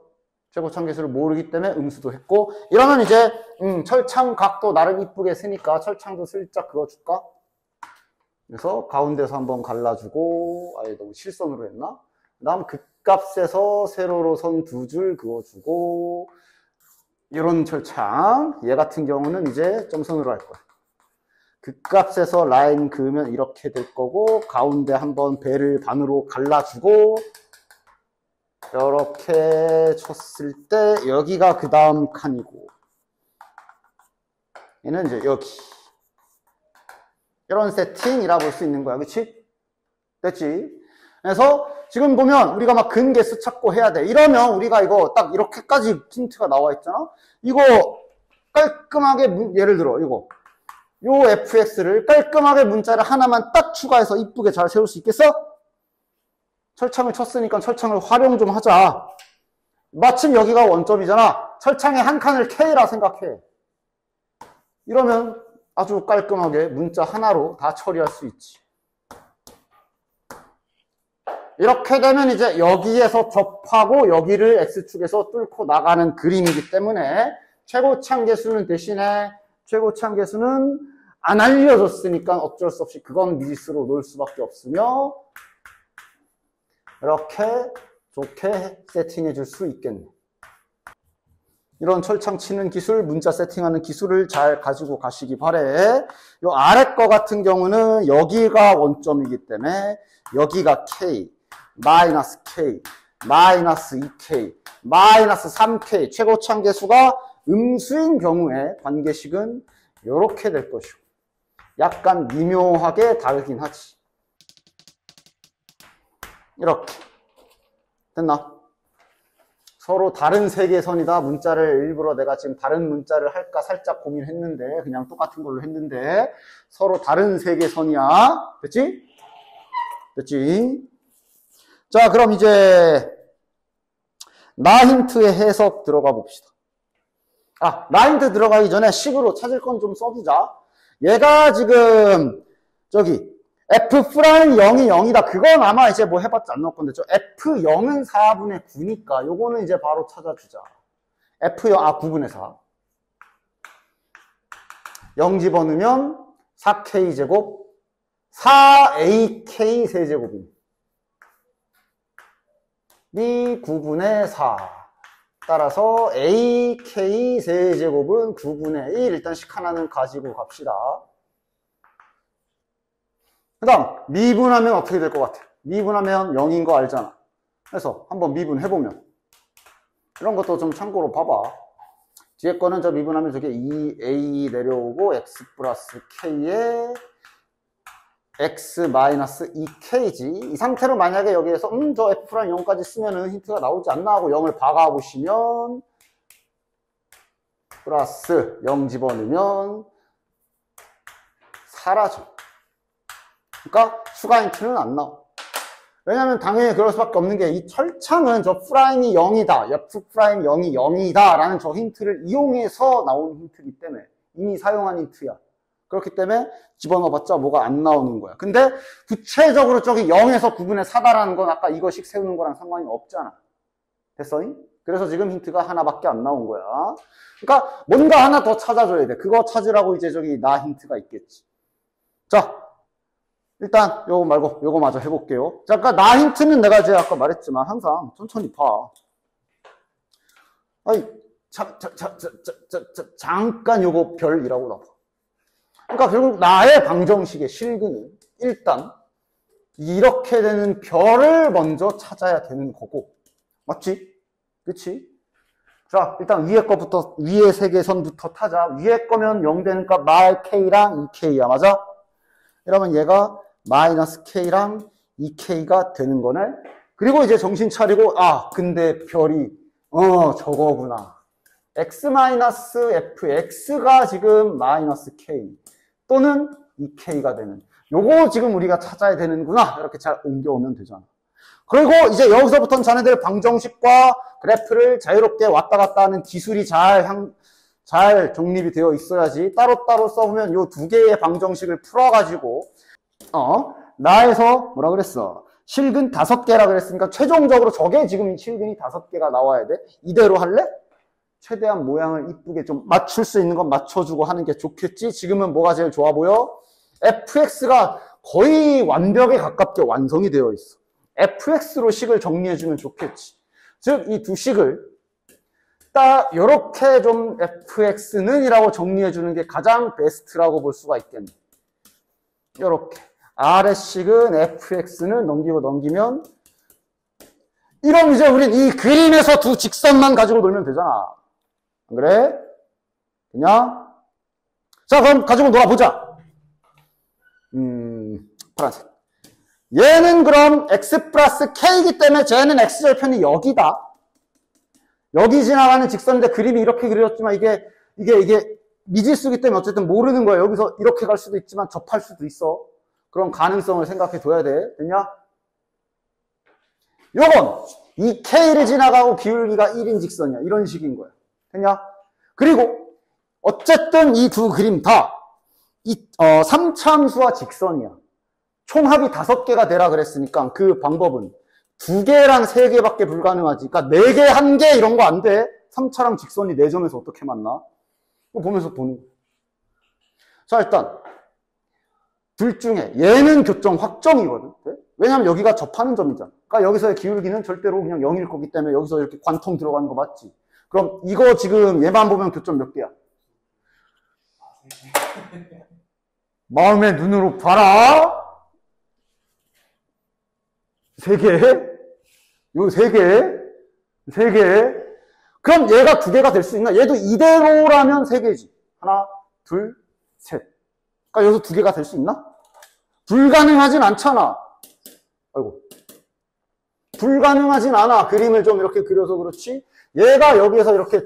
최고차항계수를 모르기 때문에 음수도 했고 이러면 이제 철창각도 나름 이쁘게 쓰니까 철창도 슬쩍 그어줄까? 그래서 가운데서 한번 갈라주고 너무 실선으로 했나? 그 다음 극값에서 세로로 선 2줄 그어주고 이런 철창, 얘 같은 경우는 이제 점선으로 할 거야. 극값에서 라인 그으면 이렇게 될 거고 가운데 한번 배를 반으로 갈라주고 이렇게 쳤을 때 여기가 그 다음 칸이고 얘는 이제 여기 이런 세팅이라 볼 수 있는 거야. 그치? 됐지? 그래서 지금 보면 우리가 막 근계수 찾고 해야 돼. 이러면 우리가 이거 딱 이렇게까지 힌트가 나와 있잖아. 이거 깔끔하게 예를 들어 요 fx를 깔끔하게 문자를 하나만 딱 추가해서 이쁘게 잘 세울 수 있겠어? 철창을 쳤으니까 철창을 활용 좀 하자. 마침 여기가 원점이잖아. 철창의 한 칸을 K라 생각해. 이러면 아주 깔끔하게 문자 하나로 다 처리할 수 있지. 이렇게 되면 이제 여기에서 접하고 여기를 x축에서 뚫고 나가는 그림이기 때문에 최고차항계수는 대신에 최고차항계수는 안 알려줬으니까 어쩔 수 없이 그건 미지수로 놓을 수밖에 없으며 이렇게 좋게 세팅해 줄 수 있겠네. 이런 철창 치는 기술, 문자 세팅하는 기술을 잘 가지고 가시기 바래. 요 아래 거 같은 경우는 여기가 원점이기 때문에 여기가 K, 마이너스 K, 마이너스 2K, 마이너스 3K 최고차항계수가 음수인 경우에 관계식은 이렇게 될 것이고 약간 미묘하게 다르긴 하지. 이렇게 됐나? 서로 다른 세계선이다. 문자를 일부러 내가 지금 다른 문자를 할까 살짝 고민했는데 그냥 똑같은 걸로 했는데 서로 다른 세계선이야. 됐지? 됐지? 자, 그럼 이제 나 힌트의 해석 들어가 봅시다. 나 힌트 들어가기 전에 식으로 찾을 건 좀 써두자. 얘가 지금 저기 F'0이 0이다. 그건 아마 이제 뭐 해봤자 안 나올 건데 저 F0은 4분의 9니까 요거는 이제 바로 찾아주자. F0, 9분의 4. 0 집어넣으면 4K제곱 4AK 세제곱이니 9분의 4. 따라서 AK 세제곱은 9분의 1. 일단 식 하나는 가지고 갑시다. 그 다음 미분하면 어떻게 될 것 같아? 미분하면 0인 거 알잖아. 그래서 한번 미분해보면 이런 것도 좀 참고로 봐봐. 뒤에 거는 저 미분하면 저게 2a 내려오고 x 플러스 k에 x 마이너스 2k지. 이 상태로 만약에 여기에서 저 f'랑 0까지 쓰면은 힌트가 나오지 않나 하고 0을 박아보시면 플러스 0 집어넣으면 사라져. 그러니까 추가 힌트는 안 나와. 왜냐면 당연히 그럴 수밖에 없는 게 이 철창은 저 프라임이 0이다. f 프라임 0이 0이다. 라는 저 힌트를 이용해서 나온 힌트이기 때문에 이미 사용한 힌트야. 그렇기 때문에 집어넣어봤자 뭐가 안 나오는 거야. 근데 구체적으로 저기 0에서 9분의 4다라는 건 아까 이거씩 세우는 거랑 상관이 없잖아. 됐어잉? 그래서 지금 힌트가 하나밖에 안 나온 거야. 그러니까 뭔가 하나 더 찾아줘야 돼. 그거 찾으라고 이제 저기 나 힌트가 있겠지. 자, 일단 요거 말고 요거 마저 해볼게요. 자, 그러니까 나 힌트는 내가 이제 아까 말했지만 항상 천천히 봐. 아니, 잠깐 요거 별이라고 나와. 그러니까 결국 나의 방정식의 실근은 일단 이렇게 되는 별을 먼저 찾아야 되는 거고. 맞지? 그치? 자, 일단 위에 거부터, 위에 세 개 선부터 타자. 위에 거면 0 되는 값 마이 k랑 2k야. 맞아? 이러면 얘가 마이너스 k랑 2k가 되는 거네. 그리고 이제 정신 차리고, 아, 근데 별이, 저거구나. x 마이너스 fx가 지금 마이너스 k 또는 2k가 되는. 요거 지금 우리가 찾아야 되는구나. 이렇게 잘 옮겨오면 되잖아. 그리고 이제 여기서부터는 자네들 방정식과 그래프를 자유롭게 왔다 갔다 하는 기술이 잘 정립이 되어 있어야지. 따로따로 써보면 요 두 개의 방정식을 풀어가지고, 나에서 뭐라 그랬어? 실근 5개라 그랬으니까 최종적으로 저게 지금 실근이 5개가 나와야 돼. 이대로 할래? 최대한 모양을 이쁘게 좀 맞출 수 있는 건 맞춰주고 하는 게 좋겠지. 지금은 뭐가 제일 좋아 보여? fx가 거의 완벽에 가깝게 완성이 되어 있어. fx로 식을 정리해주면 좋겠지. 즉, 이 두 식을 딱 요렇게 좀 fx는 이라고 정리해주는 게 가장 베스트라고 볼 수가 있겠네. 요렇게. 아래식은 fx는 넘기면 이러면 이제 우린 이 그림에서 두 직선만 가지고 놀면 되잖아. 안 그래? 그냥? 자, 그럼 가지고 놀아보자. 파란색. 얘는 그럼 x 플러스 k이기 때문에 쟤는 x절편이 여기다. 여기 지나가는 직선인데 그림이 이렇게 그려졌지만 이게 미지수기 때문에 어쨌든 모르는 거야. 여기서 이렇게 갈 수도 있지만 접할 수도 있어. 그런 가능성을 생각해 둬야 돼. 됐냐? 요건 이 k를 지나가고 기울기가 1인 직선이야. 이런 식인 거야. 됐냐? 그리고 어쨌든 이 두 그림 다 3차함수와 직선이야. 총합이 5개가 되라 그랬으니까 그 방법은 2개랑 3개밖에 불가능하지. 그러니까 4개, 1개 이런 거 안 돼. 3차랑 직선이 4점에서 어떻게 만나? 이거 보면서 보는 거야. 자, 일단 둘 중에 얘는 교점 확정이거든. 네? 왜냐면 여기가 접하는 점이잖아. 그러니까 여기서의 기울기는 절대로 그냥 0일 거기 때문에 여기서 이렇게 관통 들어가는 거 맞지? 그럼 이거 지금 얘만 보면 교점 몇 개야? 마음의 눈으로 봐라. 3개? 요 3개? 3개? 그럼 얘가 2개가 될 수 있나? 얘도 이대로라면 3개지. 하나, 둘, 셋. 그러니까 여기서 2개가 될 수 있나? 불가능하진 않잖아. 아이고. 불가능하진 않아. 그림을 좀 이렇게 그려서 그렇지. 얘가 여기에서 이렇게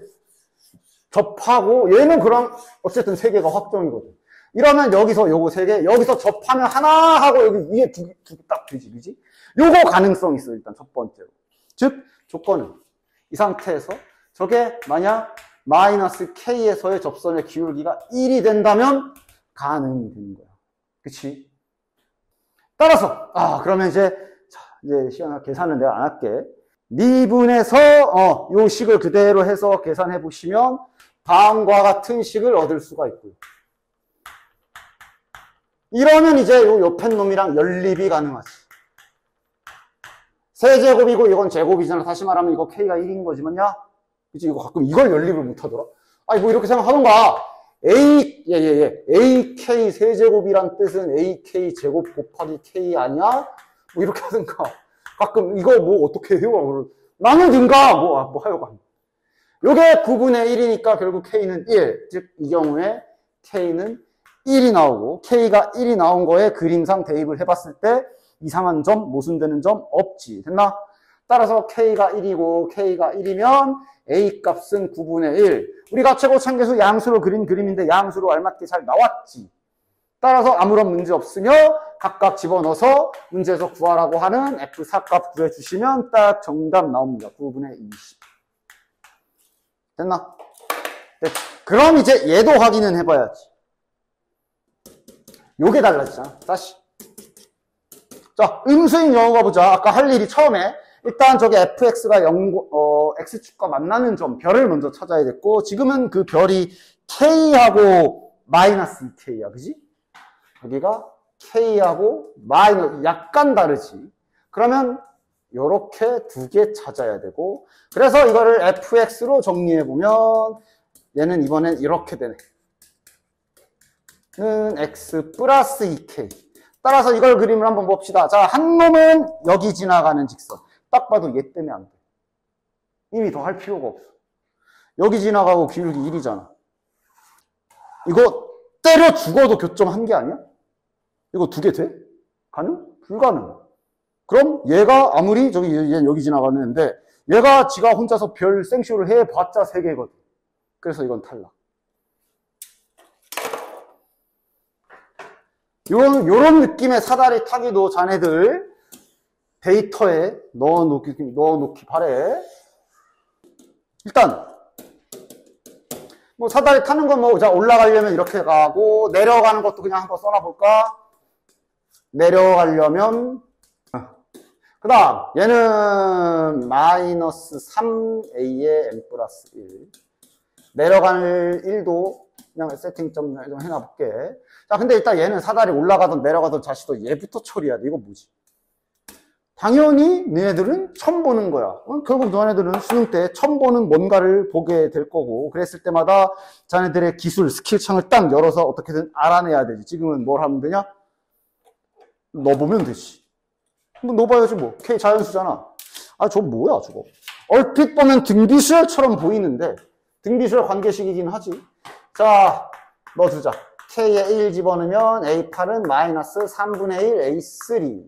접하고, 얘는 그럼 어쨌든 3개가 확정이거든. 이러면 여기서 요거 3개, 여기서 접하면 하나 하고 여기 위에 2개 딱 되지, 그지? 요거 가능성이 있어, 일단 첫 번째로. 즉, 조건은 이 상태에서 저게 만약 마이너스 k에서의 접선의 기울기가 1이 된다면 가능이 되는 거야. 그치? 따라서, 그러면 이제 시간 계산은 내가 안 할게. 미분에서, 요 식을 그대로 해서 계산해 보시면 다음과 같은 식을 얻을 수가 있고요. 이러면 이제 요 옆에 놈이랑 연립이 가능하지. 세제곱이고 이건 제곱이잖아. 다시 말하면 이거 k가 1인 거지만요. 그치? 이거 가끔 이걸 연립을 못 하더라. 아니, 뭐 이렇게 생각하던가. AK 세제곱이란 뜻은 AK 제곱 곱하기 K 아니야? 뭐 이렇게 하든가. 가끔 이거 뭐 어떻게 해요? 나누든가 뭐 하여간. 요게 9분의 1이니까 결국 K는 1. 즉, 이 경우에 K는 1이 나오고, K가 1이 나온 거에 그림상 대입을 해봤을 때 이상한 점, 모순되는 점 없지. 됐나? 따라서 K가 1이고, K가 1이면 A 값은 9분의 1. 우리가 최고차계수 양수로 그린 그림인데 양수로 알맞게 잘 나왔지. 따라서 아무런 문제 없으며 각각 집어넣어서 문제에서 구하라고 하는 F4값 구해주시면 딱 정답 나옵니다. 9분의 20. 됐나? 네. 그럼 이제 얘도 확인은 해봐야지. 요게 달라지잖아. 다시. 자, 음수인 경우 가보자. 아까 할 일이 처음에 일단 저기 fx가 x축과 만나는 점, 별을 먼저 찾아야 됐고, 지금은 그 별이 k하고 마이너스 2k야. 그지? 여기가 k하고 마이너스, 약간 다르지. 그러면 요렇게 두 개 찾아야 되고, 그래서 이거를 fx로 정리해보면 얘는 이번엔 이렇게 되네. 는 x 플러스 2k. 따라서 이걸 그림을 한번 봅시다. 자, 한 놈은 여기 지나가는 직선. 딱 봐도 얘 때문에 안 돼. 이미 더 할 필요가 없어. 여기 지나가고 기울기 1이잖아. 이거 때려 죽어도 교점 한 개 아니야? 이거 두 개 돼? 가능? 불가능. 그럼 얘가 아무리 얘는 여기 지나가는데 얘가 지가 혼자서 별 생쇼를 해봤자 3개거든. 그래서 이건 탈락. 요런 느낌의 사다리 타기도 자네들 데이터에 넣어놓기 바래. 일단 뭐 사다리 타는 건 뭐 자 올라가려면 이렇게 가고 내려가는 것도 그냥 한번 써놔볼까? 내려가려면 그 다음 얘는 마이너스 3a의 n 플러스 1 내려갈 1도 그냥 세팅 좀 해놔볼게. 자, 근데 일단 얘는 사다리 올라가든 내려가든 자식도 얘부터 처리해야 돼. 이거 뭐지? 당연히 너네들은 처음 보는 거야. 결국 너네들은 수능 때 처음 보는 뭔가를 보게 될 거고, 그랬을 때마다 자네들의 기술, 스킬 창을 딱 열어서 어떻게든 알아내야 되지. 지금은 뭘 하면 되냐? 넣어보면 되지. 뭐 넣어봐야지 뭐. K 자연수잖아. 아, 저거 뭐야, 저거. 얼핏 보면 등비수열처럼 보이는데, 등비수열 관계식이긴 하지. 자, 넣어주자. K에 1 집어넣으면 A8은 마이너스 3분의 1 A3.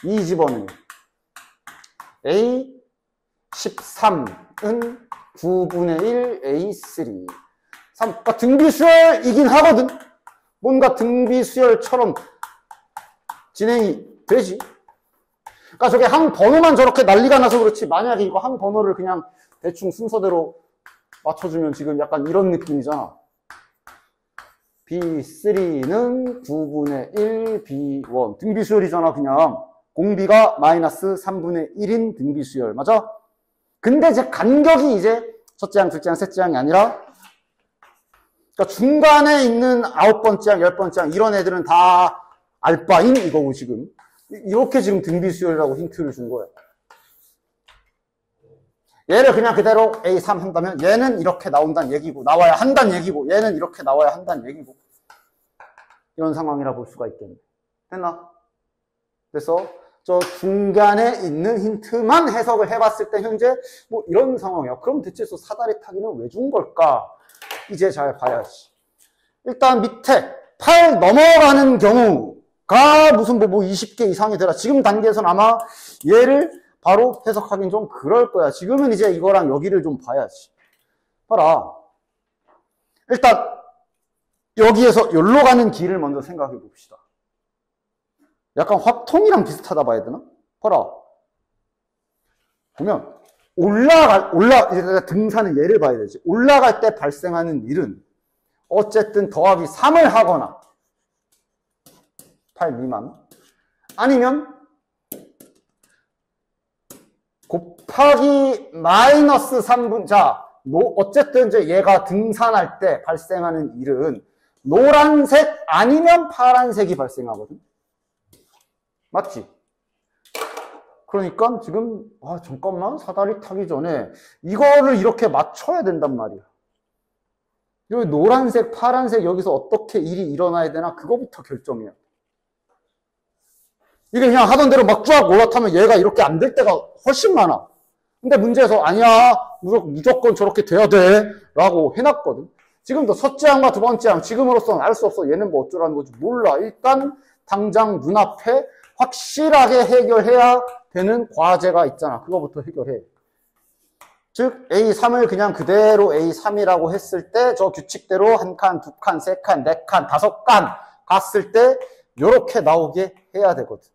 2 집어넣으면 A13은 9분의 1 A3. 3. 그러니까 등비수열이긴 하거든. 뭔가 등비수열처럼 진행이 되지. 그러니까 저게 한 번호만 저렇게 난리가 나서 그렇지, 만약에 이거 한 번호를 그냥 대충 순서대로 맞춰주면 지금 약간 이런 느낌이잖아. B3는 9분의 1 B1. 등비수열이잖아, 그냥. 공비가 마이너스 3분의 1인 등비수열. 맞아? 근데 이제 간격이 이제 첫째 항, 둘째 항, 셋째 항이 아니라, 그러니까 중간에 있는 9번째 항, 10번째 항, 이런 애들은 다 알파인 이거고, 지금. 이렇게 지금 등비수열이라고 힌트를 준 거야. 얘를 그냥 그대로 A3 한다면 얘는 이렇게 나온다는 얘기고, 나와야 한다는 얘기고, 얘는 이렇게 나와야 한다는 얘기고, 이런 상황이라 볼 수가 있겠네. 됐나? 그래서 저 중간에 있는 힌트만 해석을 해봤을 때 현재 뭐 이런 상황이야. 그럼 대체 저 사다리 타기는 왜 준 걸까? 이제 잘 봐야지. 일단 밑에 8 넘어가는 경우가 무슨 뭐 20개 이상이 되라. 지금 단계에서는 아마 얘를 바로 해석하긴 좀 그럴 거야. 지금은 이제 이거랑 여기를 좀 봐야지. 봐라. 일단 여기에서 여기로 가는 길을 먼저 생각해 봅시다. 약간 확통이랑 비슷하다 봐야 되나? 봐라. 보면 이제 등산은 얘를 봐야 되지. 올라갈 때 발생하는 일은 어쨌든 더하기 3을 하거나 8 미만 아니면 곱하기 마이너스 3분. 자, 어쨌든 이제 얘가 등산할 때 발생하는 일은 노란색 아니면 파란색이 발생하거든. 맞지? 그러니까 지금 잠깐만, 사다리 타기 전에 이거를 이렇게 맞춰야 된단 말이야. 여기 노란색, 파란색 여기서 어떻게 일이 일어나야 되나 그거부터 결정이야. 이게 그냥 하던 대로 막 쫙 올라타면 얘가 이렇게 안 될 때가 훨씬 많아. 근데 문제에서 아니야, 무조건 저렇게 돼야 돼 라고 해놨거든. 지금도 첫째 항과 두 번째 항, 지금으로서는 알 수 없어. 얘는 뭐 어쩌라는 건지 몰라. 일단 당장 눈앞에 확실하게 해결해야 되는 과제가 있잖아. 그거부터 해결해. 즉 A3을 그냥 그대로 A3이라고 했을 때 저 규칙대로 한 칸, 두 칸, 세 칸, 네 칸, 다섯 칸 갔을 때 요렇게 나오게 해야 되거든.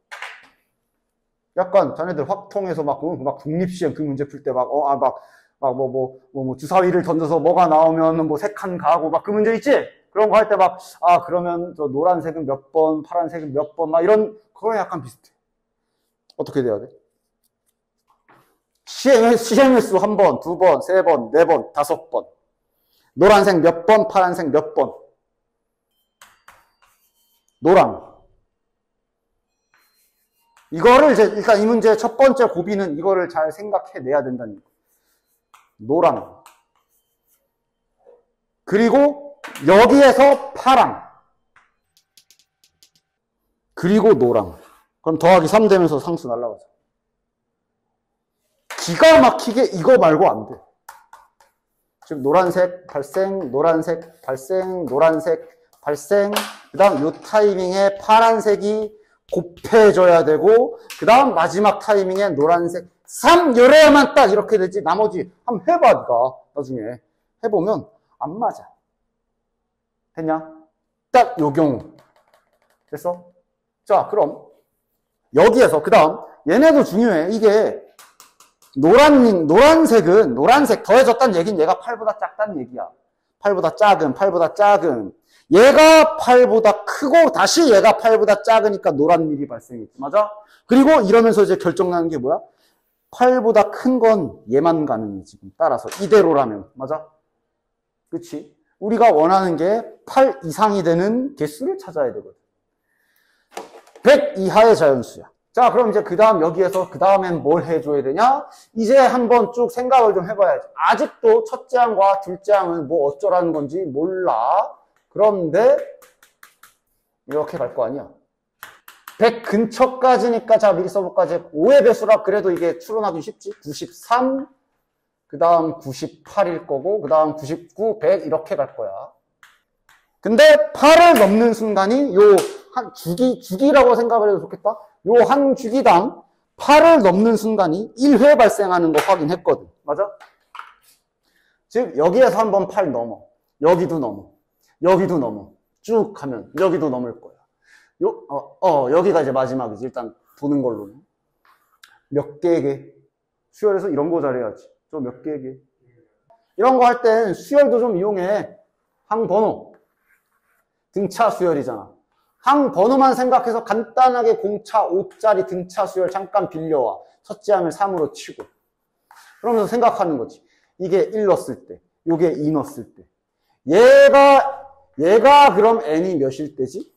약간 자네들 확통해서 막 독립시험 그 문제 풀 때 주사위를 던져서 뭐가 나오면 뭐 세 칸 가고 막 그 문제 있지? 그런 거 할 때 그러면 저 노란색은 몇 번, 파란색은 몇 번 막 이런 그거랑 약간 비슷해. 어떻게 돼야 돼? 시행횟수 한 번, 두 번, 세 번, 네 번, 다섯 번. 노란색 몇 번, 파란색 몇 번. 노랑. 이거를 이제 일단 이 문제의 첫 번째 고비는 이거를 잘 생각해내야 된다는 거. 노랑. 그리고 여기에서 파랑. 그리고 노랑. 그럼 더하기 3 되면서 상수 날라가죠. 기가 막히게 이거 말고 안 돼. 즉 노란색 발생, 노란색 발생, 노란색 발생. 그 다음 요 타이밍에 파란색이 곱해져야 되고 그 다음 마지막 타이밍에 노란색 3 요래야만 딱 이렇게 되지. 나머지 한번 해봐. 네가 나중에 해보면 안 맞아. 됐냐? 딱 요 경우 됐어? 자 그럼 여기에서 그 다음 얘네도 중요해. 이게 노란색 더해졌다는 얘기는 얘가 8보다 작다는 얘기야. 8보다 작은. 얘가 8보다 크고 다시 얘가 8보다 작으니까 노란 일이 발생했지. 맞아? 그리고 이러면서 이제 결정나는 게 뭐야? 8보다 큰 건 얘만 가능해 지금. 따라서 이대로라면. 맞아? 그치? 우리가 원하는 게 8 이상이 되는 개수를 찾아야 되거든. 100 이하의 자연수야. 자, 그럼 이제 그 다음 여기에서 그 다음엔 뭘 해줘야 되냐? 이제 한번 쭉 생각을 좀 해봐야지. 아직도 첫째 항과 둘째 항은 뭐 어쩌라는 건지 몰라. 그런데 이렇게 갈 거 아니야. 100 근처까지니까 자 미리 써볼까? 5의 배수라 그래도 이게 추론하기 쉽지. 93, 그 다음 98일 거고 그 다음 99, 100 이렇게 갈 거야. 근데 8을 넘는 순간이 요 한 주기라고 생각을 해도 좋겠다. 요 한 주기당 8을 넘는 순간이 1회 발생하는 거 확인했거든. 맞아? 즉 여기에서 한번 8 넘어. 여기도 넘어. 여기도 넘어. 쭉 가면 여기도 넘을 거야. 여기가 이제 마지막이지. 일단 도는 걸로는. 몇 개게? 수열에서 이런 거 잘해야지. 좀 몇 개게? 이런 거 할 땐 수열도 좀 이용해. 항번호. 등차 수열이잖아. 항번호만 생각해서 간단하게 공차 5짜리 등차 수열 잠깐 빌려와. 첫째 항을 3으로 치고. 그러면서 생각하는 거지. 이게 1 넣었을 때, 요게 2 넣었을 때. 얘가 그럼 n이 몇일 때지?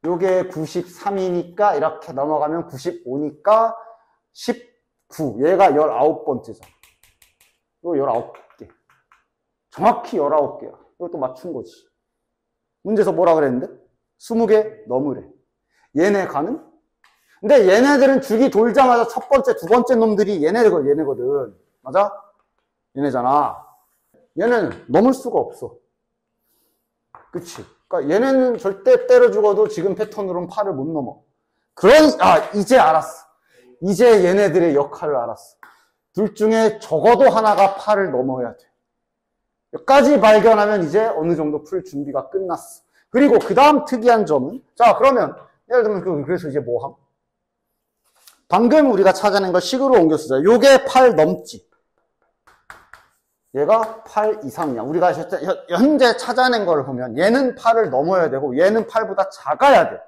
요게 93이니까 이렇게 넘어가면 95니까 19. 얘가 19번째잖아. 요 19개. 정확히 19개야. 이것도 맞춘 거지. 문제에서 뭐라 그랬는데? 20개 넘으래. 얘네 가는? 근데 얘네들은 주기 돌자마자 첫 번째, 두 번째 놈들이 얘네거든. 맞아? 얘네잖아. 얘네는 넘을 수가 없어. 그치? 그러니까 얘네는 절대 때려 죽어도 지금 패턴으로는 8을 못 넘어. 이제 알았어. 이제 얘네들의 역할을 알았어. 둘 중에 적어도 하나가 8을 넘어야 돼. 여기까지 발견하면 이제 어느 정도 풀 준비가 끝났어. 그리고 그 다음 특이한 점은, 자, 그러면, 예를 들면, 그래서 이제 뭐 함? 방금 우리가 찾아낸 걸 식으로 옮겨 쓰자. 요게 8 넘지. 얘가 8 이상이야. 우리가 현재 찾아낸 걸 보면, 얘는 8을 넘어야 되고, 얘는 8보다 작아야 돼.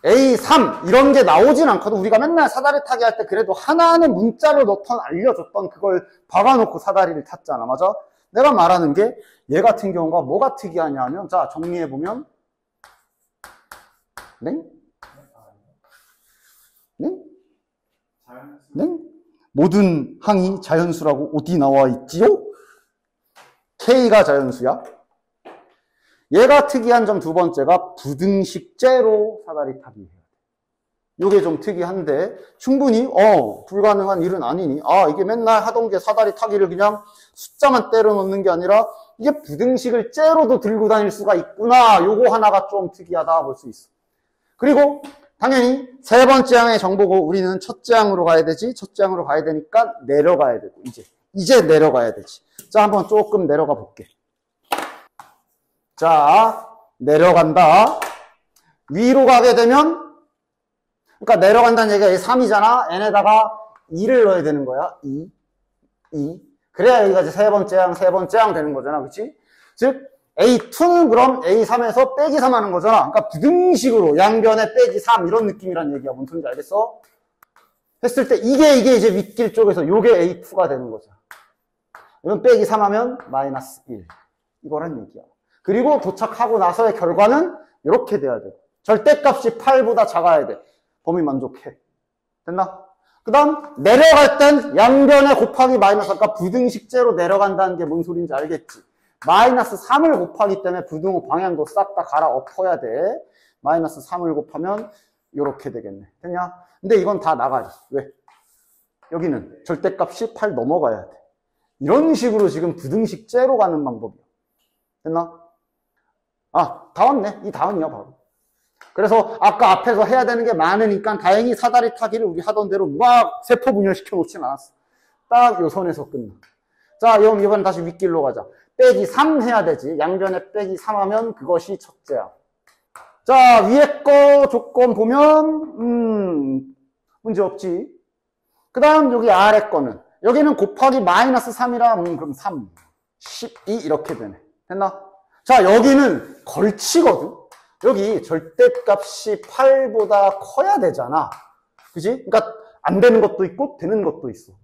A3, 이런 게 나오진 않거든. 우리가 맨날 사다리 타기 할 때 그래도 하나는 문자로 넣던 알려줬던 그걸 박아놓고 사다리를 탔잖아. 맞아? 내가 말하는 게 얘 같은 경우가 뭐가 특이하냐 하면, 자, 정리해보면, 네? 모든 항이 자연수라고 어디 나와 있지요? K가 자연수야. 얘가 특이한 점 두 번째가 부등식제로 사다리 타기 해야 돼. 요게 좀 특이한데 충분히 불가능한 일은 아니니 이게 맨날 하던 게 사다리 타기를 그냥 숫자만 때려 넣는 게 아니라 이게 부등식을 째로도 들고 다닐 수가 있구나. 요거 하나가 좀 특이하다 볼 수 있어. 그리고 당연히 세 번째 항의 정보고 우리는 첫째 항으로 가야 되지. 첫째 항으로 가야 되니까 내려가야 되고 이제 내려가야 되지. 자, 한번 조금 내려가 볼게. 자, 내려간다. 위로 가게 되면 그러니까 내려간다는 얘기가 3이잖아. n에다가 2를 넣어야 되는 거야. 2. 그래야 여기가 이제 세 번째 항 되는 거잖아. 그치? 즉, A2는 그럼 A3에서 빼기 3 하는 거잖아. 그러니까 부등식으로 양변에 빼기 3 이런 느낌이란 얘기야. 뭔 소리인지 알겠어? 했을 때 이게 이제 윗길 쪽에서 요게 A2가 되는 거죠. 이건 빼기 3 하면 마이너스 1. 이거란 얘기야. 그리고 도착하고 나서의 결과는 이렇게 돼야 돼. 절대값이 8보다 작아야 돼. 범위 만족해. 됐나? 그 다음 내려갈 땐 양변에 곱하기 마이너스 아까 부등식제로 내려간다는 게 뭔 소리인지 알겠지? 마이너스 3을 곱하기 때문에 부등호 방향도 싹 다 갈아 엎어야 돼. 마이너스 3을 곱하면 이렇게 되겠네. 됐냐? 근데 이건 다 나가지. 왜? 여기는 절대값이 8 넘어가야 돼. 이런 식으로 지금 부등식제로 가는 방법이야. 됐나? 다 왔네. 이 다음이야 바로. 그래서 아까 앞에서 해야 되는 게 많으니까 다행히 사다리 타기를 우리 하던 대로 막 세포 분열시켜 놓진 않았어. 딱 요 선에서 끝나. 자, 그럼 이번 다시 윗길로 가자. 빼기 3 해야 되지. 양변에 빼기 3 하면 그것이 첫째야. 자, 위에 거 조건 보면 문제 없지. 그 다음 여기 아래 거는 여기는 곱하기 마이너스 3이라 그럼 3, 12 이렇게 되네. 됐나? 자, 여기는 걸치거든. 여기 절대값이 8보다 커야 되잖아. 그지? 그러니까 안 되는 것도 있고 되는 것도 있어.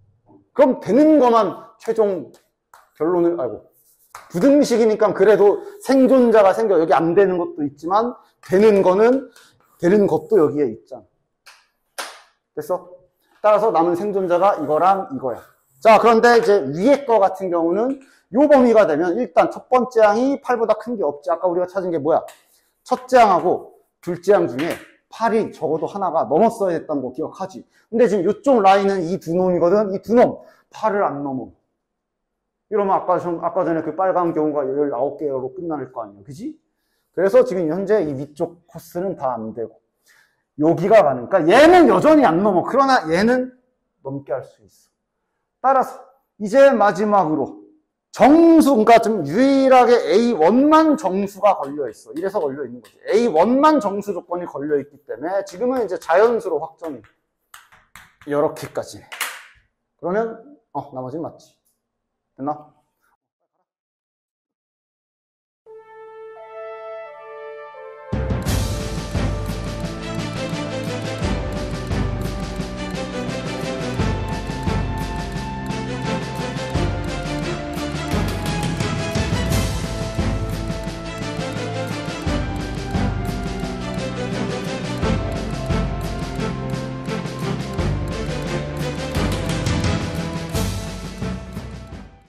그럼 되는 것만 최종 결론을 부등식이니까 그래도 생존자가 생겨. 여기 안 되는 것도 있지만 되는 것도 여기에 있잖아. 됐어? 따라서 남은 생존자가 이거랑 이거야. 자, 그런데 이제 위에 거 같은 경우는 요 범위가 되면 일단 첫 번째 항이 8보다 큰 게 없지. 아까 우리가 찾은 게 뭐야? 첫째 항하고 둘째 항 중에 8이 적어도 하나가 넘었어야 됐다는 거 기억하지? 근데 지금 이쪽 라인은 이 두 놈이거든? 이 두 놈, 8을 안 넘어. 이러면 아까 전에 그 빨간 경우가 19개로 끝날 거 아니야. 그지? 그래서 지금 현재 이 위쪽 코스는 다 안 되고. 여기가 가니까 얘는 여전히 안 넘어. 그러나 얘는 넘게 할 수 있어. 따라서 이제 마지막으로 정수, 그러니까 좀 유일하게 A1만 정수가 걸려있어. 이래서 걸려있는 거지. A1만 정수 조건이 걸려있기 때문에 지금은 이제 자연수로 확정이. 이렇게까지. 그러면, 나머지는 맞지. 됐나?